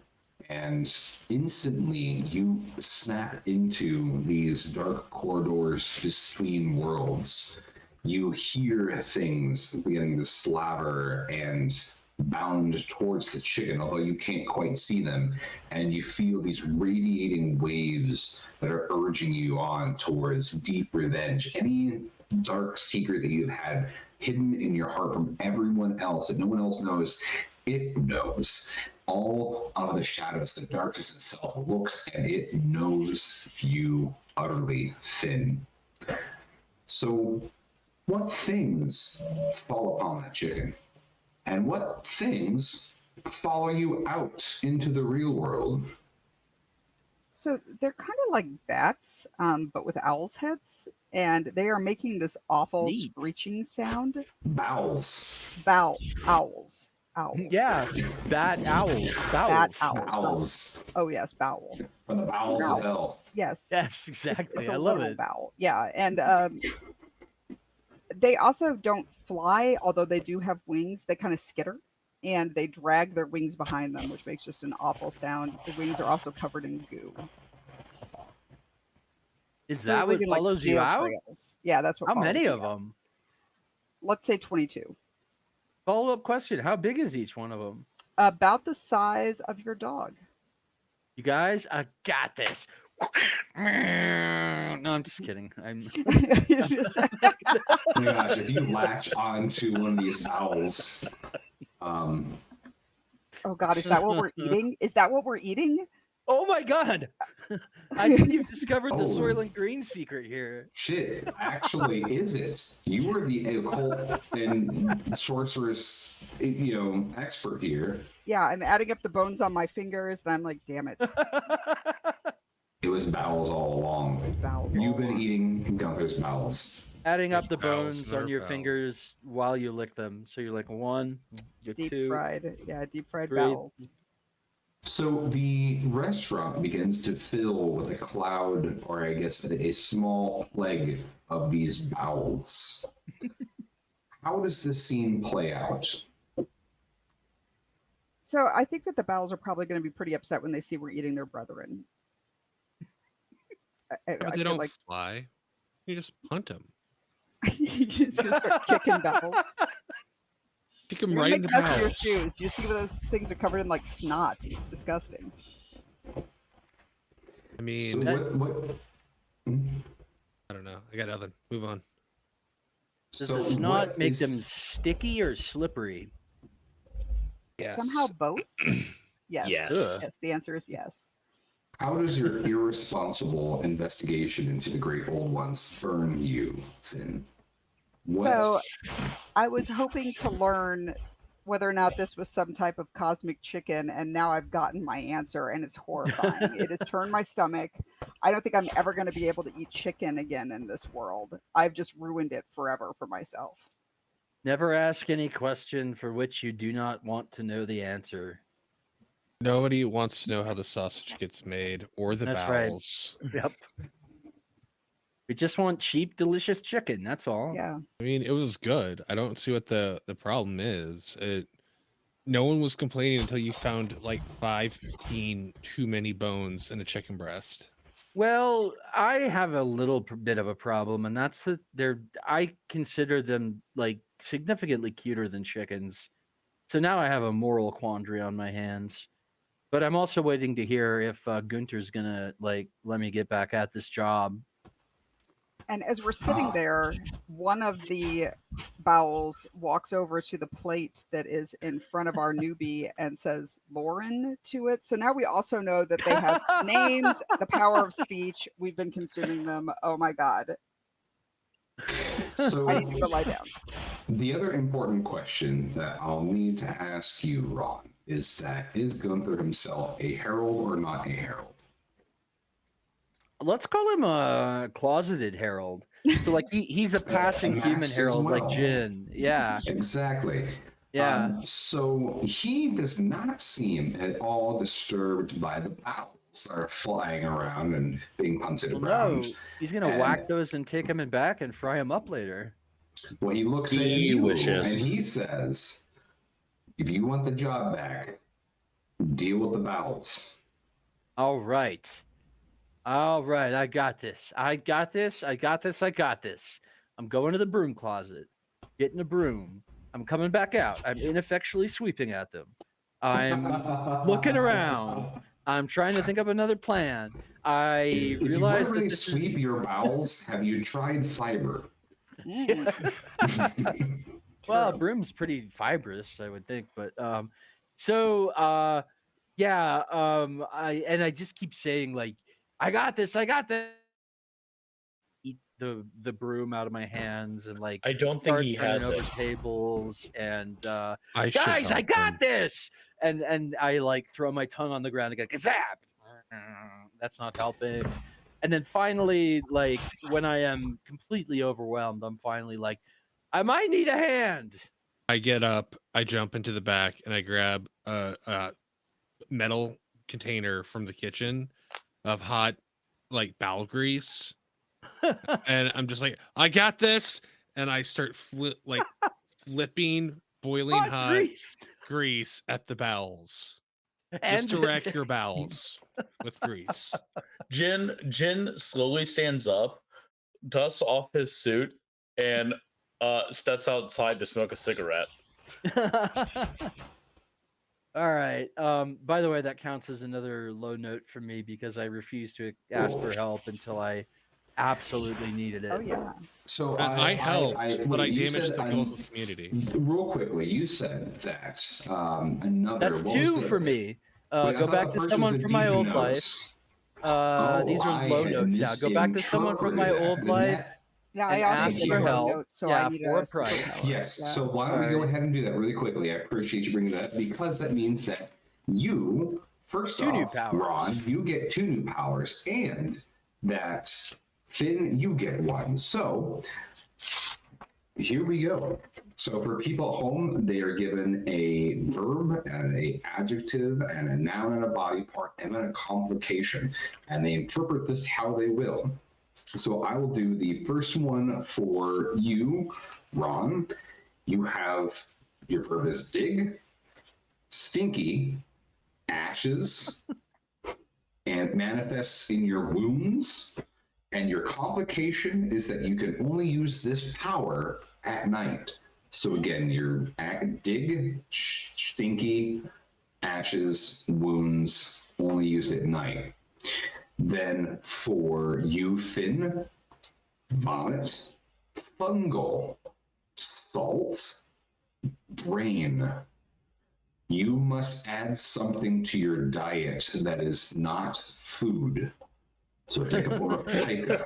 and instantly you snap into these dark corridors between worlds. You hear things beginning to slaver and bound towards the chicken, although you can't quite see them, and you feel these radiating waves that are urging you on towards deep revenge. Any dark secret that you've had hidden in your heart from everyone else that no one else knows. It knows all of the shadows, the darkness itself looks, and it knows you utterly, Finn. So what things fall upon that chicken? And what things follow you out into the real world? So they're kind of like bats, but with owls' heads, and they are making this awful Neat. screeching sound. Bowels. Owls. Owls. Yeah, bat owls. Bat Bowels. owls. Bowels. Oh yes, bowel. From the bowels owl. of hell. Yes. Yes, exactly. It's a I love literal it. bowel. Yeah, and they also don't fly, although they do have wings. They kind of skitter, and they drag their wings behind them, which makes just an awful sound. The wings are also covered in goo. Is So they're that what leaving, like, follows you snail out? trails. Yeah, that's what. How follows many me of out. them? Let's say 22. Follow-up question. How big is each one of them? About the size of your dog. You guys, I got this. No, I'm just kidding. It's just- Oh my gosh, if you latch onto one of these bowels, oh God, is that what we're eating? Is that what we're eating? Oh my god! I think you've discovered the Oh. Soylent Green secret here. shit, actually, is it? You are the occult and sorceress, expert here. Yeah, I'm adding up the bones on my fingers, and I'm like, damn it, It was bowels all along. those bowels. You've all been along. eating Gunther's bowels. Adding up the Bowels bones in on our your bowels. fingers while you lick them. So you're like 1, you're Deep 2. fried. Yeah, deep fried 3. bowels. So the restaurant begins to fill with a cloud, or I guess a small plague of these bowels. How does this scene play out? So I think that the bowels are probably going to be pretty upset when they see we're eating their brethren. I But they feel don't like fly. You just punt them. you're just going to start kicking bowels. Kick them You're right gonna in the make a mess of your bowels. shoes. You see those things are covered in like snot. It's disgusting. I mean, So what? I don't know. I got nothing. Move on. Does So the snot what make is- them sticky or slippery? Yes. Somehow both? Yes. Yes. Yes. The answer is yes. How does your irresponsible investigation into the Great Old Ones burn you, Finn? So I was hoping to learn whether or not this was some type of cosmic chicken, and now I've gotten my answer, and it's horrifying. It has turned my stomach. I don't think I'm ever going to be able to eat chicken again in this world. I've just ruined it forever for myself. Never ask any question for which you do not want to know the answer. Nobody wants to know how the sausage gets made or the That's right. bowels. Yep. We just want cheap, delicious chicken. That's all. Yeah. I mean, it was good. I don't see what the problem is. No one was complaining until you found like 15 too many bones in a chicken breast. Well, I have a little bit of a problem, and that's that I consider them like significantly cuter than chickens. So now I have a moral quandary on my hands. But I'm also waiting to hear if Gunter's gonna like let me get back at this job. And as we're sitting there, one of the bowels walks over to the plate that is in front of our newbie and says Lauren to it. So now we also know that they have names, the power of speech. We've been consuming them. Oh my God. So I need to go lie down. the other important question that I'll need to ask you, Ron, is Gunther himself a herald or not a herald? Let's call him a closeted herald. So like he's a passing human matched as herald, like well. Jin. Yeah, Exactly. yeah. So he does not seem at all disturbed by the bowels that are flying around and being punted Well, around. no, he's gonna And- whack those and take them in back and fry them up later. Well, he looks at He you wishes. and he says, if you want the job back, deal with the bowels. All right. All right, I got this. I got this. I got this. I got this. I'm going to the broom closet, getting a broom. I'm coming back out. I'm ineffectually sweeping at them. I'm looking around. I'm trying to think of another plan. I If you want realize to that really this sweep is your bowels, have you tried fiber? Mm, Well, true. broom's pretty fibrous, I would think, but yeah, I just keep saying like, I got this, I got this. Eat the broom out of my hands and like I don't think start he turning has over it. tables and I should guys, I help got him. this, and I like throw my tongue on the ground and go kazap. That's not helping. And then finally, like when I am completely overwhelmed, I'm finally like, I might need a hand. I get up, I jump into the back, and I grab a metal container from the kitchen of hot, like bowel grease, and I'm just like, I got this, and I start flipping boiling hot grease. grease at the bowels, And just to wreck your bowels with grease. Jin slowly stands up, dusts off his suit, and steps outside to smoke a cigarette. All right. By the way, that counts as another low note for me because I refused to ask for help until I absolutely needed it. Oh yeah. So And I helped, but I you damaged said, the local community. Real quickly, you said that another. That's what was two the- for me. Wait, I Go thought back the to first was someone the from my deep old life. notes. These are I low had notes now. Go back to someone from my old misinterpreted life. that. Yeah, And I also ask need for a low help. note, so Yeah, I need for a a price. superpower. Yes. Yeah. So why don't we go Alright. ahead and do that really quickly? I appreciate you bringing that up because that means that you, first Two new off, powers. Ron, you get 2 new powers, and that Finn, you get 1. So here we go. So for people at home, they are given a verb and a adjective and a noun and a body part and then a complication, and they interpret this how they will. So I will do the first one for you, Ron. You have your verb is dig, stinky, ashes, and manifests in your wounds. And your complication is that you can only use this power at night. So again, your dig, stinky, ashes, wounds, only used at night. Then for you, Finn, vomit, fungal, salt, brain. You must add something to your diet that is not food. So take a form of pica.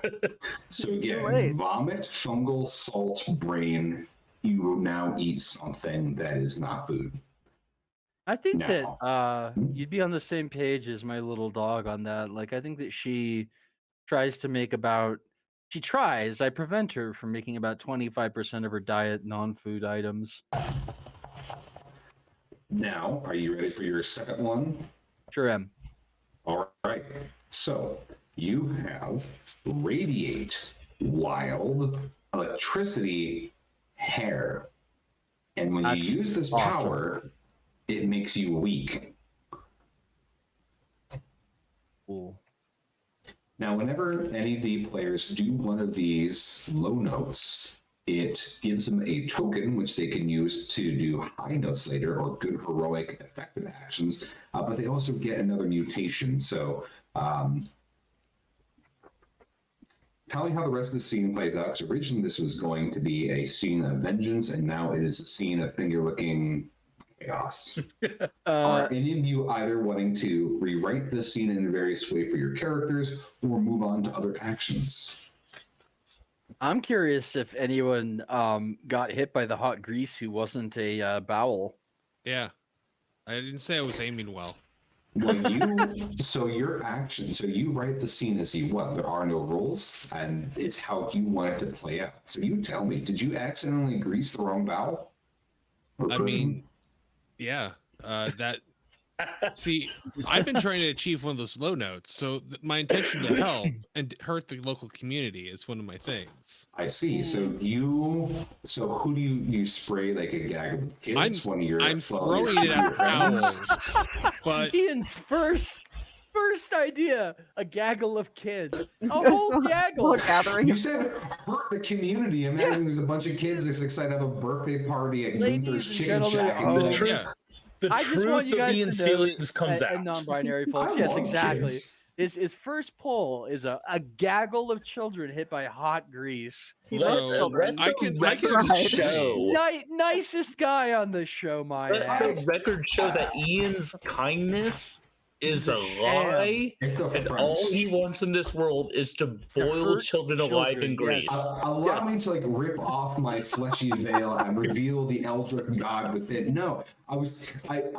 So again, Right. vomit, fungal, salt, brain. You will now eat something that is not food. I think Now. that you'd be on the same page as my little dog on that. Like, I think that she tries to make about. She tries. I prevent her from making about 25% of her diet non-food items. Now, are you ready for your second one? Sure am. All right. So you have radiate, wild, electricity, hair. And when That's you use this awesome. power, it makes you weak. Cool. Now, whenever any of the players do one of these low notes, it gives them a token which they can use to do high notes later or good heroic effective actions, but they also get another mutation. So tell me how the rest of the scene plays out, because originally this was going to be a scene of vengeance, and now it is a scene of finger-licking chaos. Are any of you either wanting to rewrite this scene in various way for your characters or move on to other actions? I'm curious if anyone got hit by the hot grease who wasn't a bowel. Yeah. I didn't say I was aiming well. Well, so your action, so you write the scene as you want. There are no rules, and it's how you want it to play out. So you tell me, did you accidentally grease the wrong bowel? Or I person? mean, yeah. See, I've been trying to achieve one of those low notes, so my intention to help and hurt the local community is one of my things. I see. So who do you spray like a gag of kids? I'm throwing it at owls, but Ian's first idea, a gaggle of kids. A Small- whole gaggle. small gathering. You said hurt the community. Imagine there's a bunch of kids that's excited to have a birthday party at Ladies Gunther's and Chicken gentlemen, Shack. oh, And The be like, truth, the I just want truth you of guys Ian's to know, feelings comes out. and non-binary folks. I Yes, love exactly. kids. His first poll is a gaggle of children hit by hot grease. He Let, loves So, children. let I the can record Right. show. Nicest guy on the show, my Let ass. the record show that Ian's kindness is He's a a sham. lie, It's a and front. all he wants in this world is to boil hurt children alive in children, yes. grease. Allow me to like rip off my fleshy veil and reveal the eldritch god within. No, I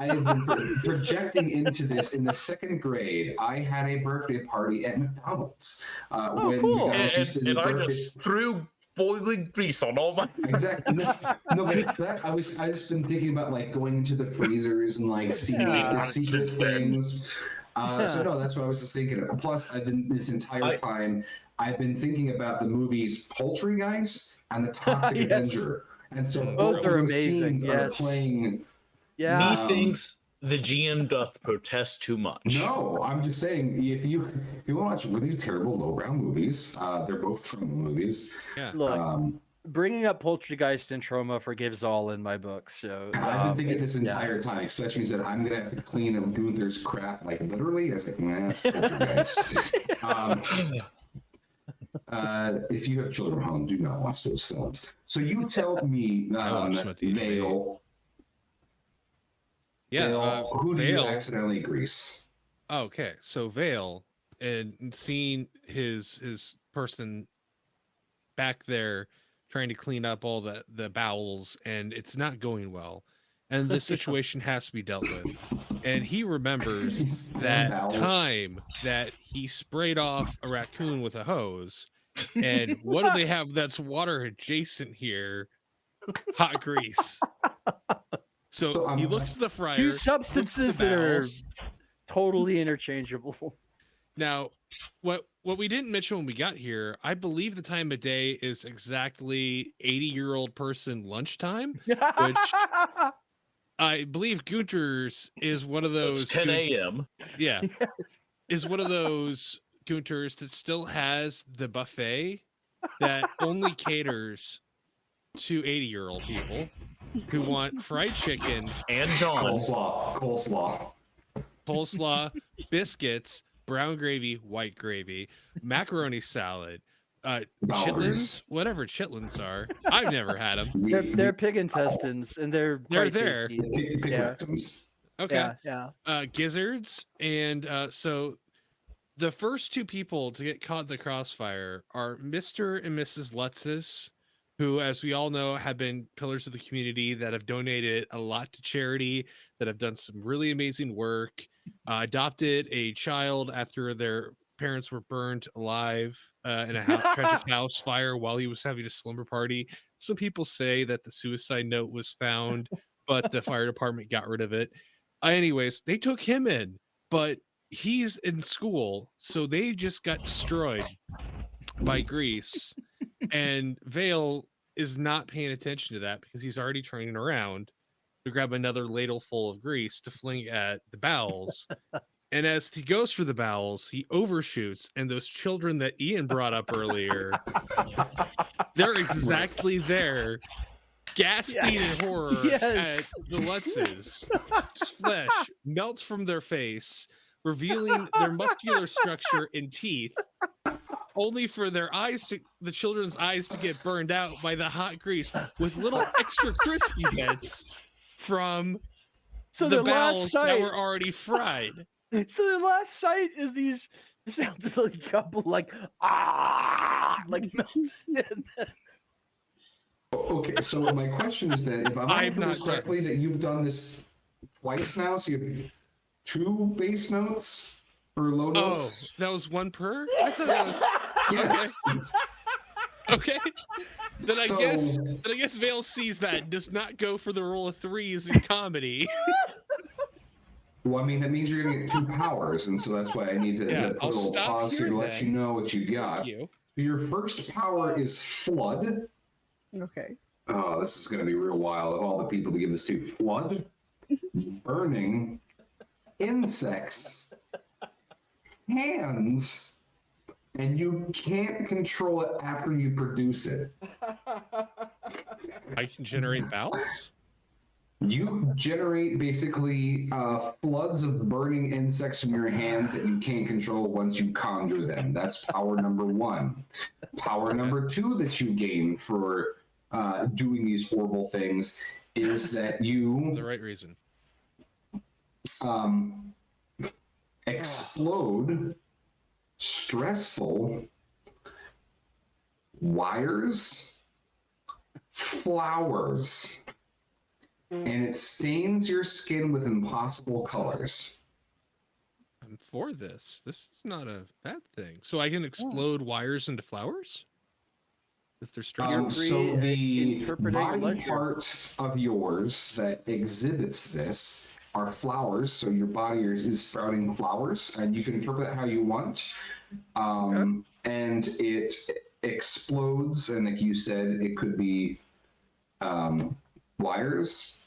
have been projecting into this in the second grade. I had a birthday party at McDonald's when cool. McDonald's used to do And I birthday. just threw boiling grease on all my Exactly. friends. No, but that I just been thinking about like going into the freezers and like seeing like the Yeah. secret Since then. things. So no, that's what I was just thinking. Plus, I've been this entire time I've been thinking about the movies Poultrygeist and The Toxic Yes. Avenger, and so Both both are of those amazing, scenes are yes. playing. Yeah. Methinks the GM doth protest too much. No, I'm just saying if you want to watch really terrible lowbrow movies, they're both trauma movies. Yeah. Look, bringing up Poltergeist and trauma forgives all in my book. So I've been thinking this yeah. entire time, especially that I'm gonna have to clean up Gunther's crap, like literally. I was like, nah, that's Poltergeist. If you have children at home, do not watch those films. So you tell me, I watched them at the age of Vale. Yeah, Vale, who do you Vale. accidentally grease? Okay, so Vale and seeing his person back there trying to clean up all the bowels, and it's not going well, and the situation has to be dealt with, and he remembers that Bowels. time that he sprayed off a raccoon with a hose, and what do they have that's water adjacent here? Hot grease. So he looks at the fryer. Two looks at substances the that are bowels. totally interchangeable. Now, what we didn't mention when we got here, I believe the time of day is exactly 80-year-old person lunchtime, which I believe Gunter's is one of those. It's 10 a.m. Yeah, is one of those Gunter's that still has the buffet that only caters to 80-year-old people who want fried chicken, And John. Coleslaw. coleslaw, biscuits, brown gravy, white gravy, macaroni salad, chitlins, whatever chitlins are. I've never had them. They're pig intestines, and they're They're quite there. tasty. Pig Yeah. rectums. Okay. Yeah. Gizzards, and so the first two people to get caught in the crossfire are Mr. and Mrs. Lutz's, who, as we all know, have been pillars of the community that have donated a lot to charity, that have done some really amazing work, adopted a child after their parents were burned alive in a tragic house fire while he was having a slumber party. Some people say that the suicide note was found, but the fire department got rid of it. Anyways, they took him in, but he's in school, so they just got destroyed by grease. And Vale is not paying attention to that because he's already turning around to grab another ladle full of grease to fling at the bowels. And as he goes for the bowels, he overshoots, and those children that Ian brought up earlier, they're exactly there, gasping Yes. in horror Yes. at the Lutz's. Flesh melts from their face, revealing their muscular structure and teeth, only for the children's eyes to get burned out by the hot grease with little extra crispy bits from So the their last bowels sight. that were already fried. So their last sight is these sounds like a couple like melting. Okay, so my question is then, if I'm I've understanding not this done- correctly, that you've done this twice now, so you have 2 bass notes or low Oh, notes? that was one per? I thought that was Yes. okay. Then I guess Vale sees that and does not go for the roll of threes in comedy. Well, I mean, that means you're going to get 2 powers, and so that's why I need to Yeah, put a I'll little stop pause here here to let then. you know what you got. Thank you. Your first power is Flood. Okay. Oh, this is going to be real wild of all the people to give this to. Flood, burning, insects, hands, and you can't control it after you produce it. I can generate bowels? You generate basically floods of burning insects from your hands that you can't control once you conjure them. That's power number 1. Power number 2 that you gain for doing these horrible things is that you The right reason. Explode stressful wires, flowers, and it stains your skin with impossible colors. I'm for this. This is not a bad thing. So I can explode wires into flowers? If they're stressful? So the interpreting body leisure. part of yours that exhibits this are flowers. So your body is sprouting flowers, and you can interpret it how you want. And it explodes, and like you said, it could be wires.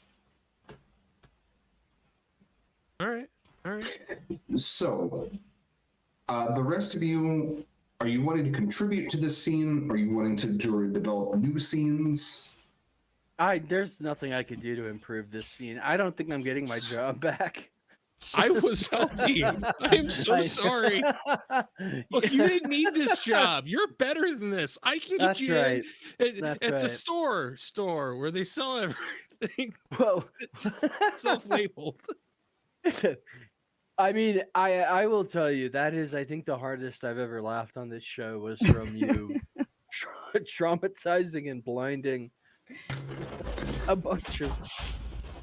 All right. All right. So the rest of you, are you wanting to contribute to this scene? Are you wanting to develop new scenes? There's nothing I could do to improve this scene. I don't think I'm getting my job back. I was helping. I am so sorry. Look, you didn't need this job. You're better than this. I can get That's you right. in That's at the right. store where they sell everything Whoa. self-labeled. I mean, I will tell you that is, I think, the hardest I've ever laughed on this show was from you traumatizing and blinding a bunch of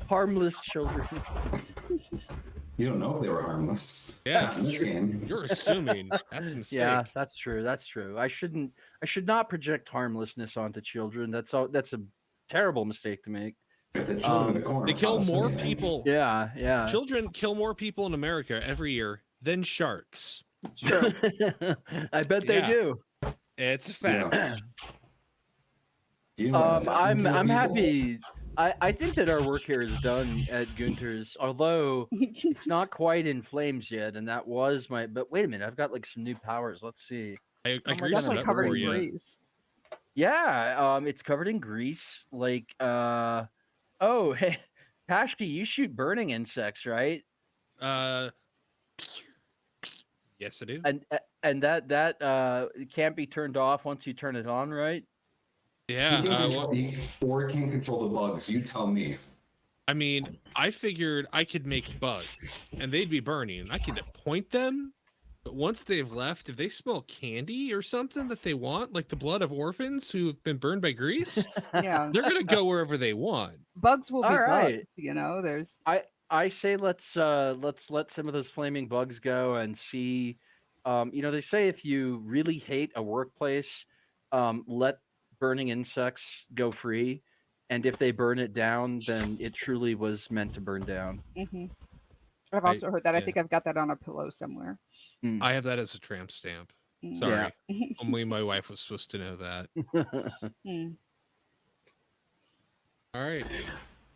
harmless children. You don't know if they were harmless. Yeah, In this game. you're assuming. That's a mistake. Yeah, that's true. That's true. I should not project harmlessness onto children. That's a terrible mistake to make. If the children in the corner They kill caught us more anything. people. Yeah, yeah. Children kill more people in America every year than sharks. Sure. I bet they Yeah. do. It's a fact. Yeah. Do you know what doesn't kill I'm people? happy. I think that our work here is done at Gunter's, although it's not quite in flames yet, and that was my. But wait a minute, I've got like some new powers. Let's see. I Oh my greased gosh, it like up covered for in you. grease. Yeah, it's covered in grease. Like, oh, hey, Pashki, you shoot burning insects, right? Yes, I do. And that can't be turned off once you turn it on, right? Yeah. He can't or can't control the bugs. You tell me. I mean, I figured I could make bugs and they'd be burning. I could point them, but once they've left, if they smell candy or something that they want, like the blood of orphans who've been burned by grease, Yeah, they're gonna go wherever they want. bugs will be All right. bugs. You know, there's I say let's let some of those flaming bugs go and see. They say if you really hate a workplace, let burning insects go free, and if they burn it down, then it truly was meant to burn down. Mhm. I've also heard that. I yeah. think I've got that on a pillow somewhere. I have that as a tramp stamp. Mm. Sorry. Yeah. Only my wife was supposed to know that. Mm. All right.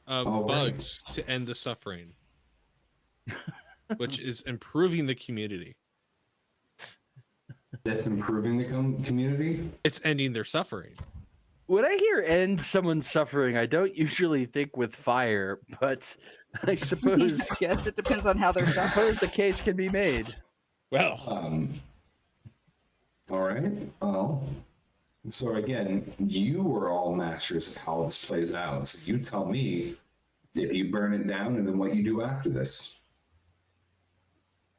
All right. Bugs to end the suffering, which is improving the community. That's improving the community. It's ending their suffering. When I hear end someone's suffering, I don't usually think with fire, but I suppose Yes, it depends on how they're I done. suppose a case can be made. Well, All right. Well, so again, you are all masters of how this plays out. So you tell me if you burn it down and then what you do after this.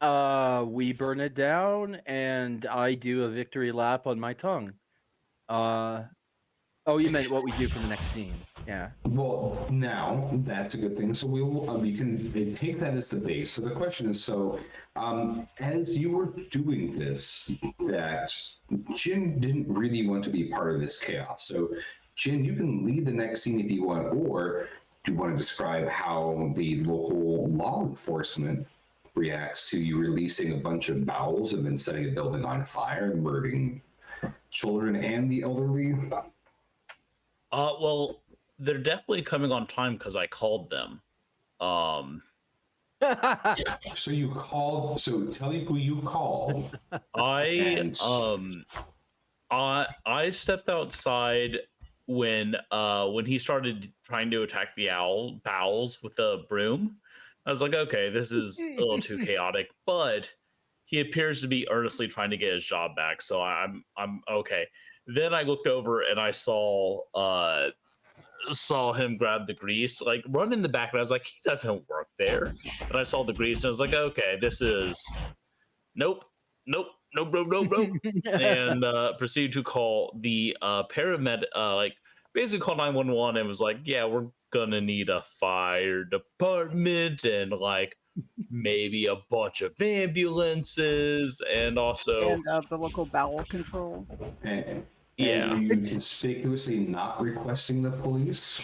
We burn it down, and I do a victory lap on my tongue. Oh, you meant what we do for the next scene? Yeah. Well, now that's a good thing. So we can take that as the base. So the question is, as you were doing this, that Jin didn't really want to be part of this chaos. So Jin, you can lead the next scene if you want, or do you want to describe how the local law enforcement reacts to you releasing a bunch of bowels and then setting a building on fire and murdering children and the elderly? Well, they're definitely coming on time because I called them. So you called. So tell me who you called. I stepped outside when he started trying to attack the bowels with the broom. I was like, okay, this is a little too chaotic, but he appears to be earnestly trying to get his job back, so I'm okay. Then I looked over and I saw him grab the grease, like run in the back, and I was like, he doesn't work there. And I saw the grease and I was like, okay, this is nope, and proceeded to call the paramed, like basically call 911 and was like, yeah, we're gonna need a fire department and like maybe a bunch of ambulances and also And the local bowel control. And yeah. were you conspicuously not requesting the police?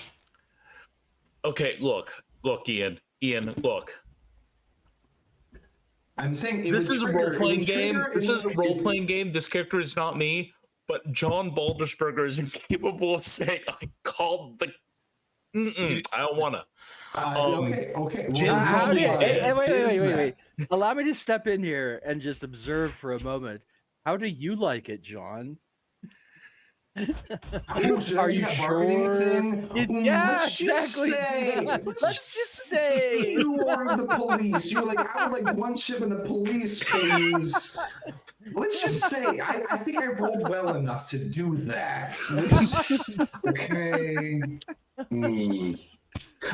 Okay, look, Ian, look. I'm saying This is a role-playing game. This is a role-playing game. This character is not me, but John Baldersberger is incapable of saying, I called the... I don't want to. Okay. Wait. Allow me to step in here and just observe for a moment. How do you like it, John? Are you sure? Yeah, exactly. Let's just say you are the police. You're like, I would like one ship in the police, please. Let's just say, I think I rolled well enough to do that. Okay.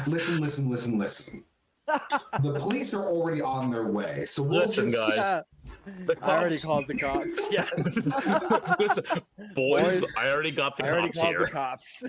Listen. The police are already on their way, so we'll Listen, guys. I already called the cops. Yeah. Listen, boys, I already got the cops here. The cops.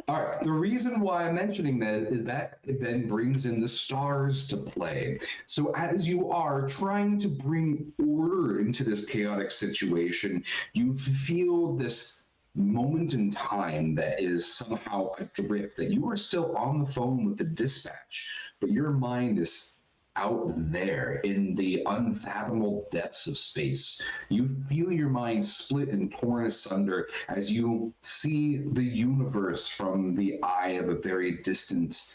All right. The reason why I'm mentioning that is that it then brings in the stars to play. So as you are trying to bring order into this chaotic situation, you feel this moment in time that is somehow adrift, that you are still on the phone with the dispatch, but your mind is out there in the unfathomable depths of space. You feel your mind split and torn asunder as you see the universe from the eye of a very distant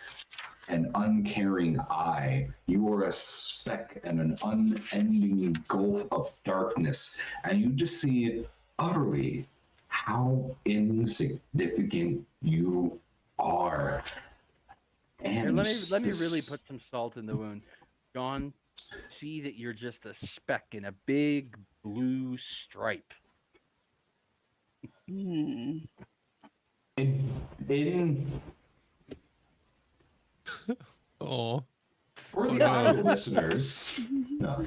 and uncaring eye. You are a speck in an unending gulf of darkness, and you just see utterly how insignificant you are. And here, let me really put some salt in the wound. John, see that you're just a speck in a big blue stripe. In Oh, for the audio listeners, no.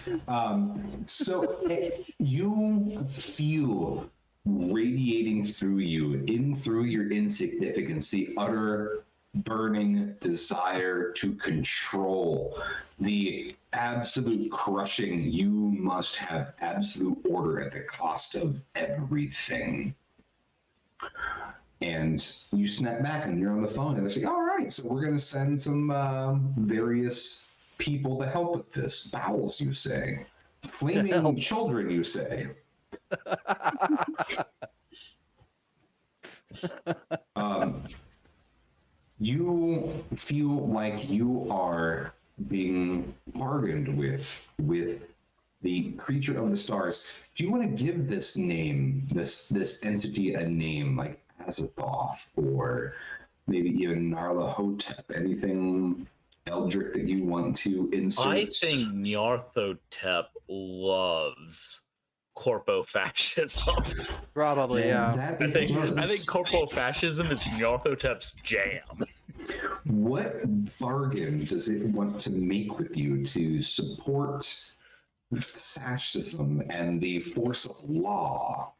So you feel radiating through you, through your insignificance, the utter burning desire to control, the absolute crushing, you must have absolute order at the cost of everything. And you snap back and you're on the phone and they say, all right, so we're going to send some various people to help with this. Bowels, you say. Flaming children, you say. You feel like you are being bargained with the creature of the stars. Do you want to give this name, this entity, a name like Azathoth or maybe even Narla-hotep? Anything eldritch that you want to insert? I think Nyarlathotep loves corpo-fascism. Probably, yeah. I think corpo-fascism is Nyarlathotep's jam. What bargain does it want to make with you to support fascism and the force of law?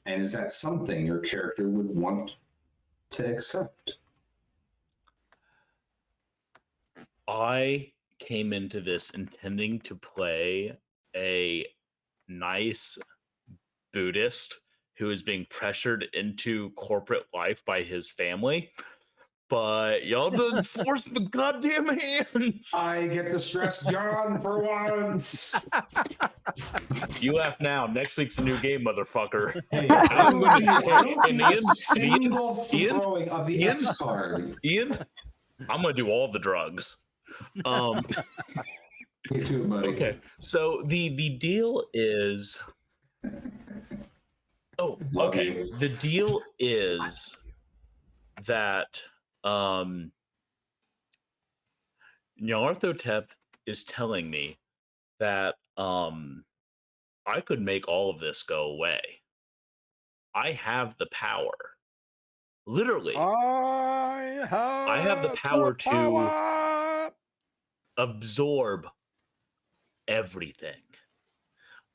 And is that something your character would want to accept? I came into this intending to play a nice Buddhist who is being pressured into corporate life by his family, but y'all done forced my goddamn hands. I get to stress John for once. You laugh now. Next week's a new game, motherfucker. Hey, I don't see a single throwing of the X card. Ian, I'm gonna do all the drugs. Me too, buddy. Okay, so the deal is, Love Okay, you. the deal is that Nyarlathotep is telling me that I could make all of this go away. I have the power. Literally, I have the power to absorb everything.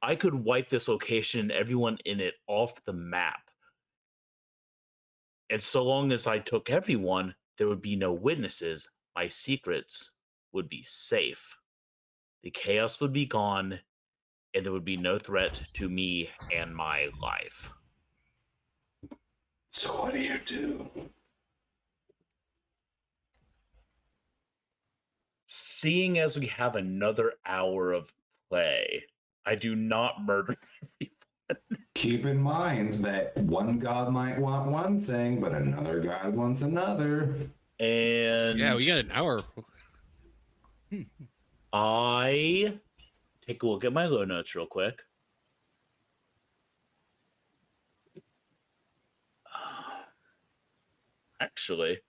I could wipe this location and everyone in it off the map. And so long as I took everyone, there would be no witnesses. My secrets would be safe. The chaos would be gone, and there would be no threat to me and my life. So what do you do? Seeing as we have another hour of play, I do not murder everyone. Keep in mind that one god might want one thing, but another god wants another. And Yeah, we got an hour. I take a look at my low notes real quick. Actually,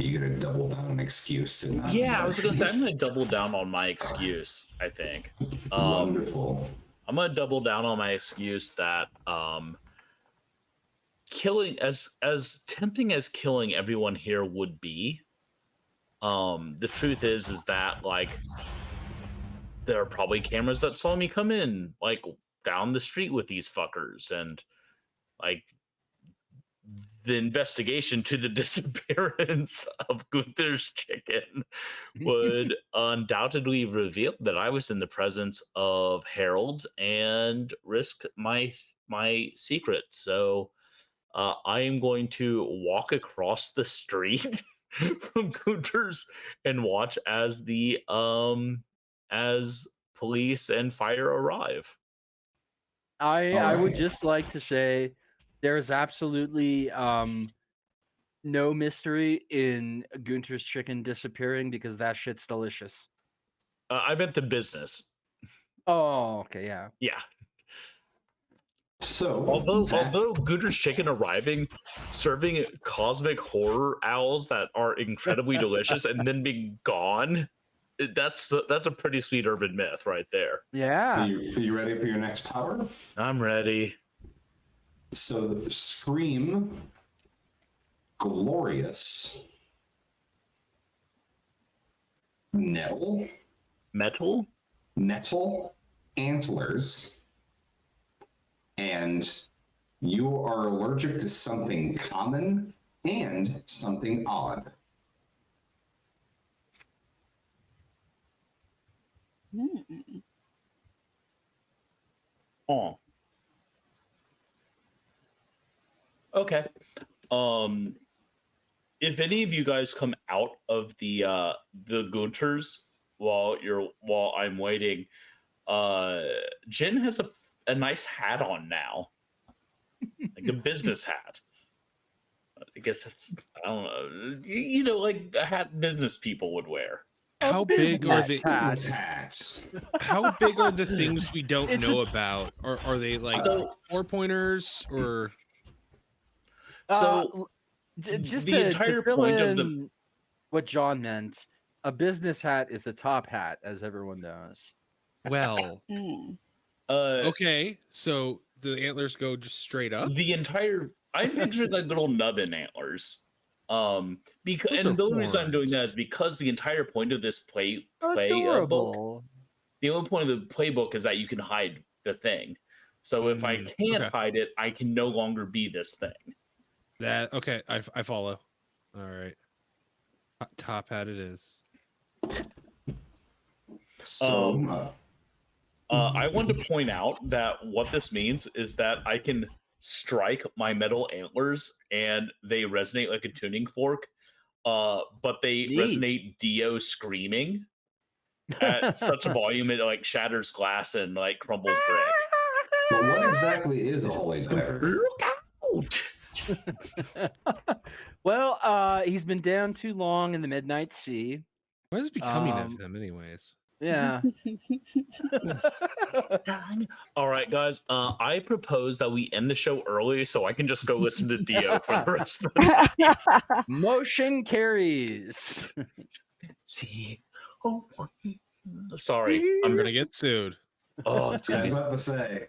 You gonna double down an excuse and not yeah, I was gonna say I'm gonna double down on my excuse. I think. Wonderful. I'm gonna double down on my excuse that killing as tempting as killing everyone here would be, the truth is that like there are probably cameras that saw me come in like down the street with these fuckers, and like the investigation to the disappearance of Gunther's chicken would undoubtedly reveal that I was in the presence of heralds and risk my secrets. So I am going to walk across the street from Gunther's and watch as the as police and fire arrive. I would right. just like to say there's absolutely no mystery in Gunter's chicken disappearing because that shit's delicious. I meant the business. Oh, okay, yeah. Yeah. So Although Gunter's chicken arriving, serving cosmic horror owls that are incredibly delicious and then being gone, that's a pretty sweet urban myth right there. Yeah. are you ready for your next power? I'm ready. So scream glorious nettle Metal? antlers, and you are allergic to something common and something odd. Hmm. Oh. Okay. If any of you guys come out of the Gunters while I'm waiting, Jen has a nice hat on now. Like a business hat. I guess that's, I don't know, you know, like a hat business people would wear. How big are business the hat. Business hat. how big are the things we don't It's know about? Or are they like So- 4-pointers or So Just the to entire fill point of in what John meant, a business hat is a top hat, as everyone knows. well, Mm. okay, so the antlers go just straight up? the entire, I'm picturing like little nubbin antlers. Because Those are and the only reason I'm doing horns. that is because the entire point of this play book, Adorable. the only point of the playbook is that you can hide the thing. So if I can't okay. hide it, I can no longer be this thing. That okay, I follow. All right. Top hat it is. So I want to point out that what this means is that I can strike my metal antlers and they resonate like a tuning fork, but they Neat. resonate Dio screaming at such a volume it like shatters glass and like crumbles brick. but what exactly is a holy dagger? Look out! Well, he's been down too long in the Midnight Sea. What is becoming Um, of them anyways? Yeah. All right, guys. I propose that we end the show early so I can just go listen to Dio for the rest of the Motion carries. See. Oh, sorry. I'm gonna get sued. Oh, it's Yeah, I gonna was be. about to say,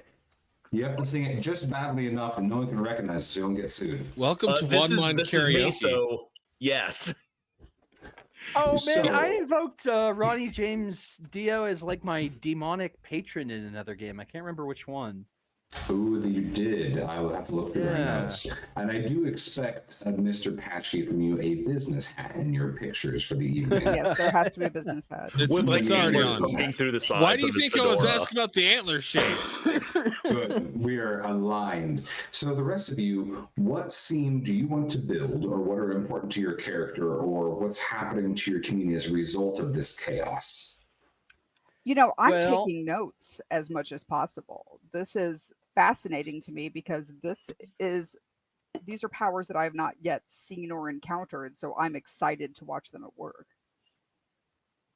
you have to sing it just badly enough and no one can recognize it so you don't get sued. Welcome to This one line is karaoke. me, so yes. Oh man, So- I invoked Ronnie James Dio as like my demonic patron in another game. I can't remember which one. Ooh, that you did. I will have to look through my Yeah. notes. And I do expect, Mr. Patchy, from you a business hat in your pictures for the evening. Yes, there has to be a business hat. It's, With like it's already antlers on. poking through the sides. Why do you of his think I was fedora. asking about the antler shape? Good. We are aligned. So the rest of you, what scene do you want to build, or what are important to your character, or what's happening to your community as a result of this chaos? You know, I'm Well- taking notes as much as possible. This is fascinating to me because these are powers that I have not yet seen or encountered, so I'm excited to watch them at work.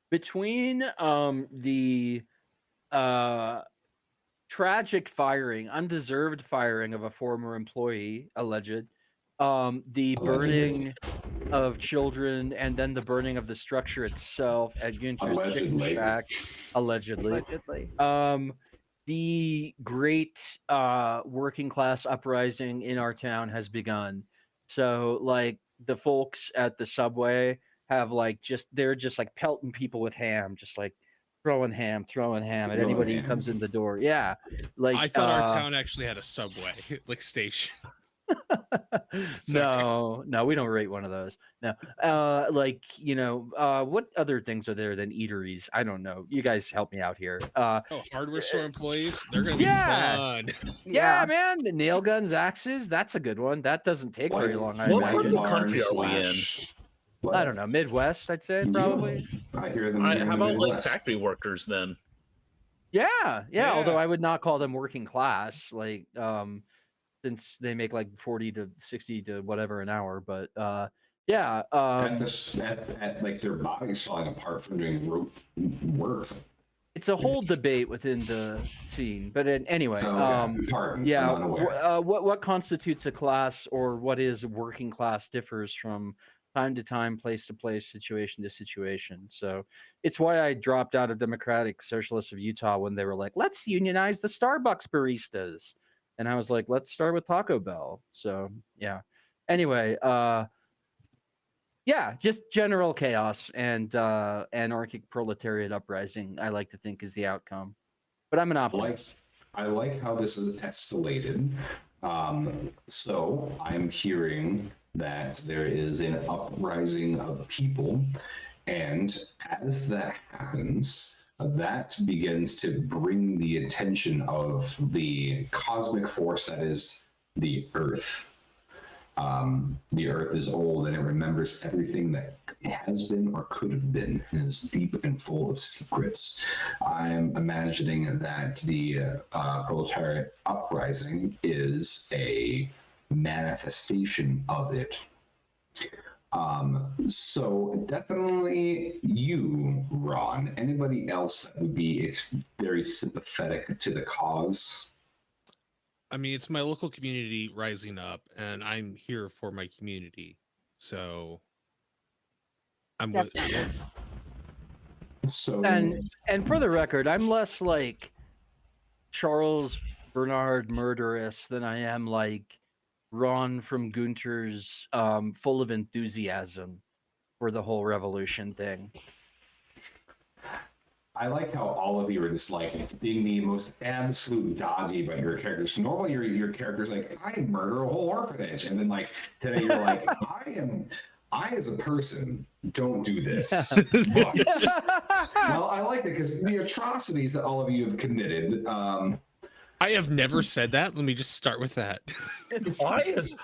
Between the tragic firing, undeserved firing of a former employee, alleged, the burning of children, and then the burning of the structure itself at Gunter's Chicken Allegedly. Shack, allegedly. Allegedly. The great working class uprising in our town has begun. So like the folks at the subway have like they're just like pelting people with ham, just like throwing ham at Throwing anybody who ham. comes in the door. Yeah. Like I thought our town actually had a subway like station. Sorry. No, we don't rate one of those. No, like what other things are there than eateries? I don't know. You guys help me out here. Oh, hardware store employees, they're gonna be Yeah. fun. Yeah, man, the nail guns, axes. That's a good one. That doesn't take very long. I What part of imagine. the country are we in? I don't know. Midwest, I'd say probably. I hear them. How in the about like Midwest. factory workers then? Yeah. Yeah. Although I would not call them working class, like since they make like 40 to 60 to whatever an hour. But yeah. at like their bodies falling apart from doing work. It's a whole debate within the scene. But anyway, Pardons, yeah. I'm unaware. What constitutes a class or what is working class differs from time to time, place to place, situation to situation. So it's why I dropped out of Democratic Socialists of Utah when they were like, let's unionize the Starbucks baristas. And I was like, let's start with Taco Bell. So yeah. Anyway, yeah, just general chaos and anarchic proletariat uprising, I like to think is the outcome. But I'm an optimist. I like how this is escalated. So I'm hearing that there is an uprising of people, and as that happens, that begins to bring the attention of the cosmic force that is the Earth. The Earth is old and it remembers everything that has been or could have been, and is deep and full of secrets. I'm imagining that the proletariat uprising is a manifestation of it. So definitely you, Ron. Anybody else that would be very sympathetic to the cause? I mean, it's my local community rising up, and I'm here for my community. So I'm with Definitely. So And for the record, I'm less like Charles Bernard murderous than I am like Ron from Gunter's full of enthusiasm for the whole revolution thing. I like how all of you are just like being the most absolute dodgy about your characters. Normally, your character's like, I murder a whole orphanage, and then like today you're like, I as a person don't do this. But, well, I like it because the atrocities that all of you have committed. I have never said that. Let me just start with that. I as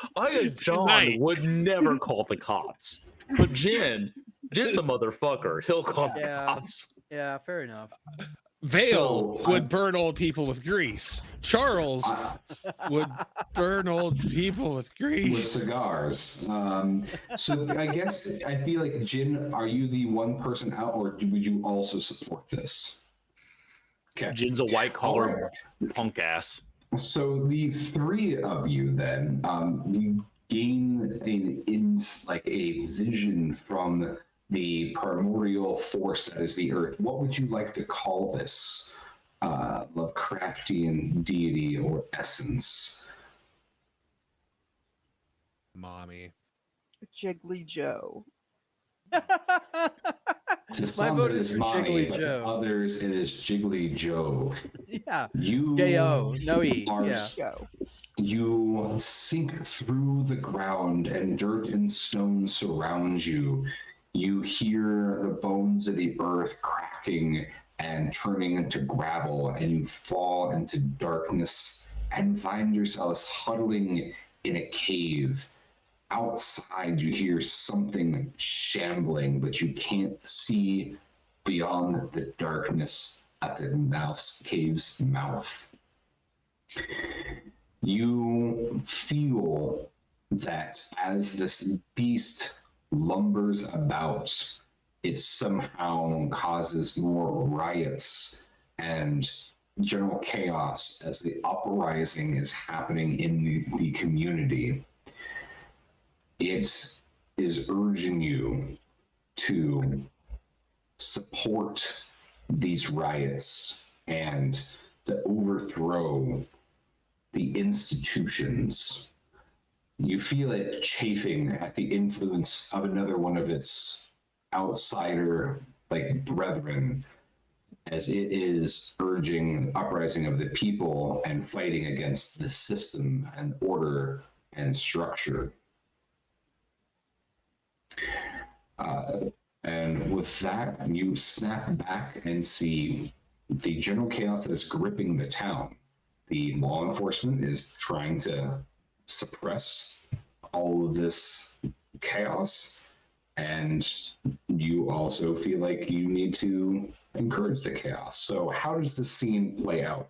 John Tonight. would never call the cops, but Jin's a motherfucker. He'll call the Yeah. cops. Yeah, fair enough. Vale So, would burn old people with grease. Charles would burn old people with with grease. cigars. So I guess I feel like Jin, are you the one person out, or would you also support this? Okay. Jin's a white collar Alright. punk ass. So the three of you then, you gain a vision from the primordial force that is the earth. What would you like to call this? Lovecraftian deity or essence? Mommy. Jiggly Joe. To My some vote it is is for Mommy, Jiggly but to Joe. others it is Jiggly Joe. Yeah. You J-O, no E. are Yeah. Joe. You sink through the ground and dirt and stone surround you. You hear the bones of the earth cracking and turning into gravel, and you fall into darkness and find yourselves huddling in a cave. Outside, you hear something shambling, but you can't see beyond the darkness at the cave's mouth. You feel that as this beast lumbers about, it somehow causes more riots and general chaos as the uprising is happening in the community. It is urging you to support these riots and to overthrow the institutions. You feel it chafing at the influence of another one of its outsider brethren, as it is urging the uprising of the people and fighting against the system and order and structure. And with that, you snap back and see the general chaos that is gripping the town. The law enforcement is trying to suppress all of this chaos, and you also feel like you need to encourage the chaos. So how does this scene play out,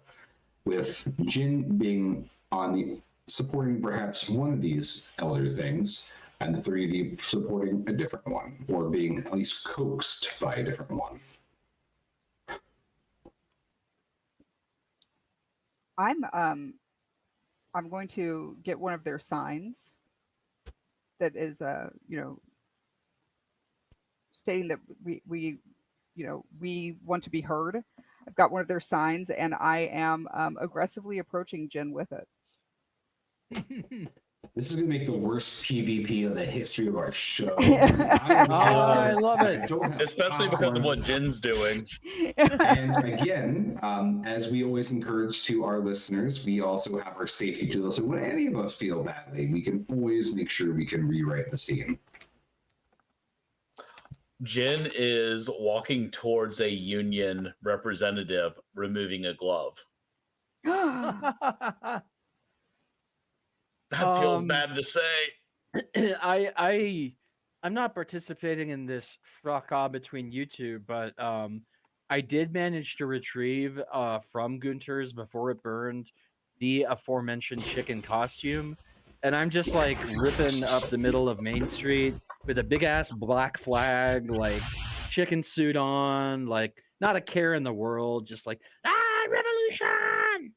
with Jin being on the supporting perhaps one of these elder things, and the three of you supporting a different one, or being at least coaxed by a different one? I'm going to get one of their signs that is stating that we want to be heard. I've got one of their signs, and I am aggressively approaching Jen with it. This is going to make the worst PvP in the history of our show. I love it. Especially because of what Jin's doing. And again, as we always encourage to our listeners, we also have our safety tools. So when any of us feel badly, we can always make sure we can rewrite the scene. Jin is walking towards a union representative removing a glove. That feels bad to say. I'm not participating in this fracas between you two, but I did manage to retrieve from Gunter's before it burned the aforementioned chicken costume, and I'm just like ripping up the middle of Main Street with a big ass black flag, like chicken suit on, like not a care in the world, just like revolution.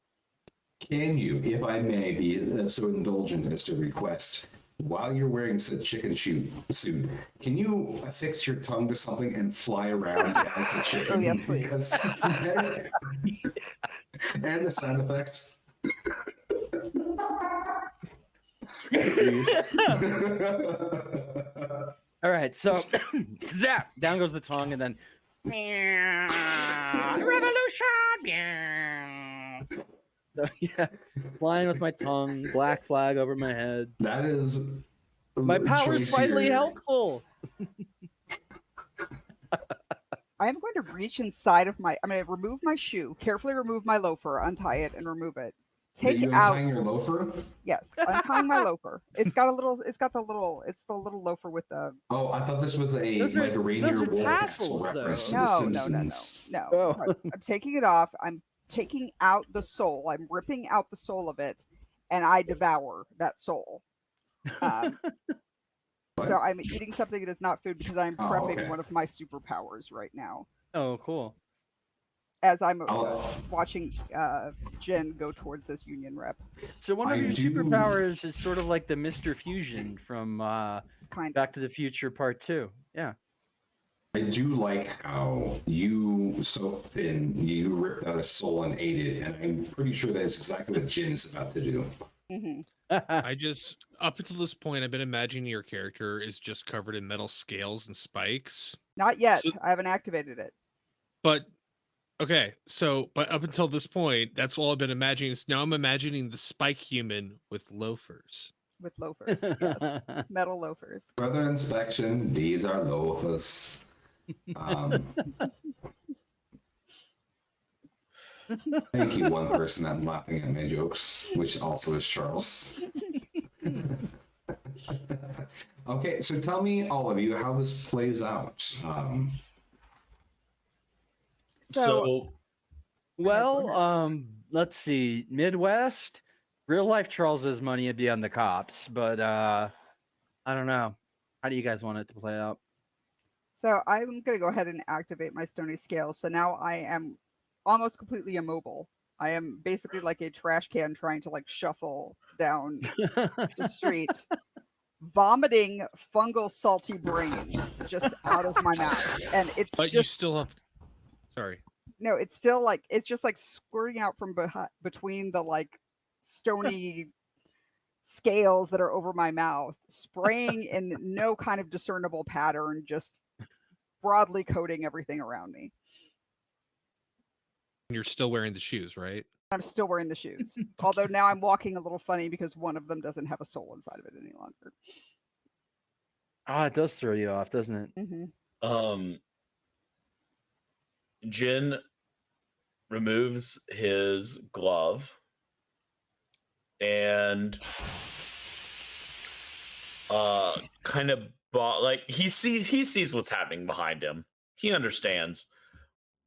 Can you, if I may be so indulgent as to request, while you're wearing said chicken suit, can you affix your tongue to something and fly around as the chicken? Oh, yes, please. Because, and the sound effect. Please. All right, so zap, down goes the tongue, and then revolution. So yeah, flying with my tongue, black flag over my head. That is My power's finally choicier. helpful. I am going to reach inside of I'm going to remove my shoe, carefully remove my loafer, untie it, and remove it. take you out. untying your loafer? Yes, untying my loafer. It's got the little loafer with the. Oh, I thought this was Those are- like a Rainier those are Wolf tassels, reference to though. The No. Simpsons. No. Oh. So I'm taking it off. I'm taking out the soul. I'm ripping out the soul of it, and I devour that soul. So I'm eating something that is not food because I'm Oh, prepping okay. one of my superpowers right now. Oh, cool. As I'm I'll- watching Jen go towards this union rep, So one of I your do- superpowers is sort of like the Mr. Fusion from kind of. Back to the Future Part 2. Yeah. I do like how you, so thin, you ripped out a soul and ate it, and I'm pretty sure that's exactly what Jin is about to do. Hmm. I just up until this point, I've been imagining your character is just covered in metal scales and spikes. Not yet. So- I haven't activated it. But okay, so but up until this point, that's all I've been imagining. So now I'm imagining the spike human with loafers. With loafers, yes, metal loafers. Further inspection, these are loafers. Thank you, one person that's laughing at my jokes, which also is Charles. Okay, so tell me, all of you, how this plays out. So Well, let's see. Midwest, real life Charles has money would be on the cops, but I don't know. How do you guys want it to play out? So I'm going to go ahead and activate my stony scale. So now I am almost completely immobile. I am basically like a trash can trying to like shuffle down the street, vomiting fungal salty brains just out of my mouth. And it's But you just still have. Sorry. no, it's still like it's just like squirting out from between the like stony scales that are over my mouth, spraying in no kind of discernible pattern, just broadly coating everything around me. You're still wearing the shoes, right? I'm still wearing the shoes, although now I'm walking a little funny because one of them doesn't have a soul inside of it any longer. Ah, it does throw you off, doesn't it? Hmm. Jin removes his glove and kind of like he sees what's happening behind him. He understands.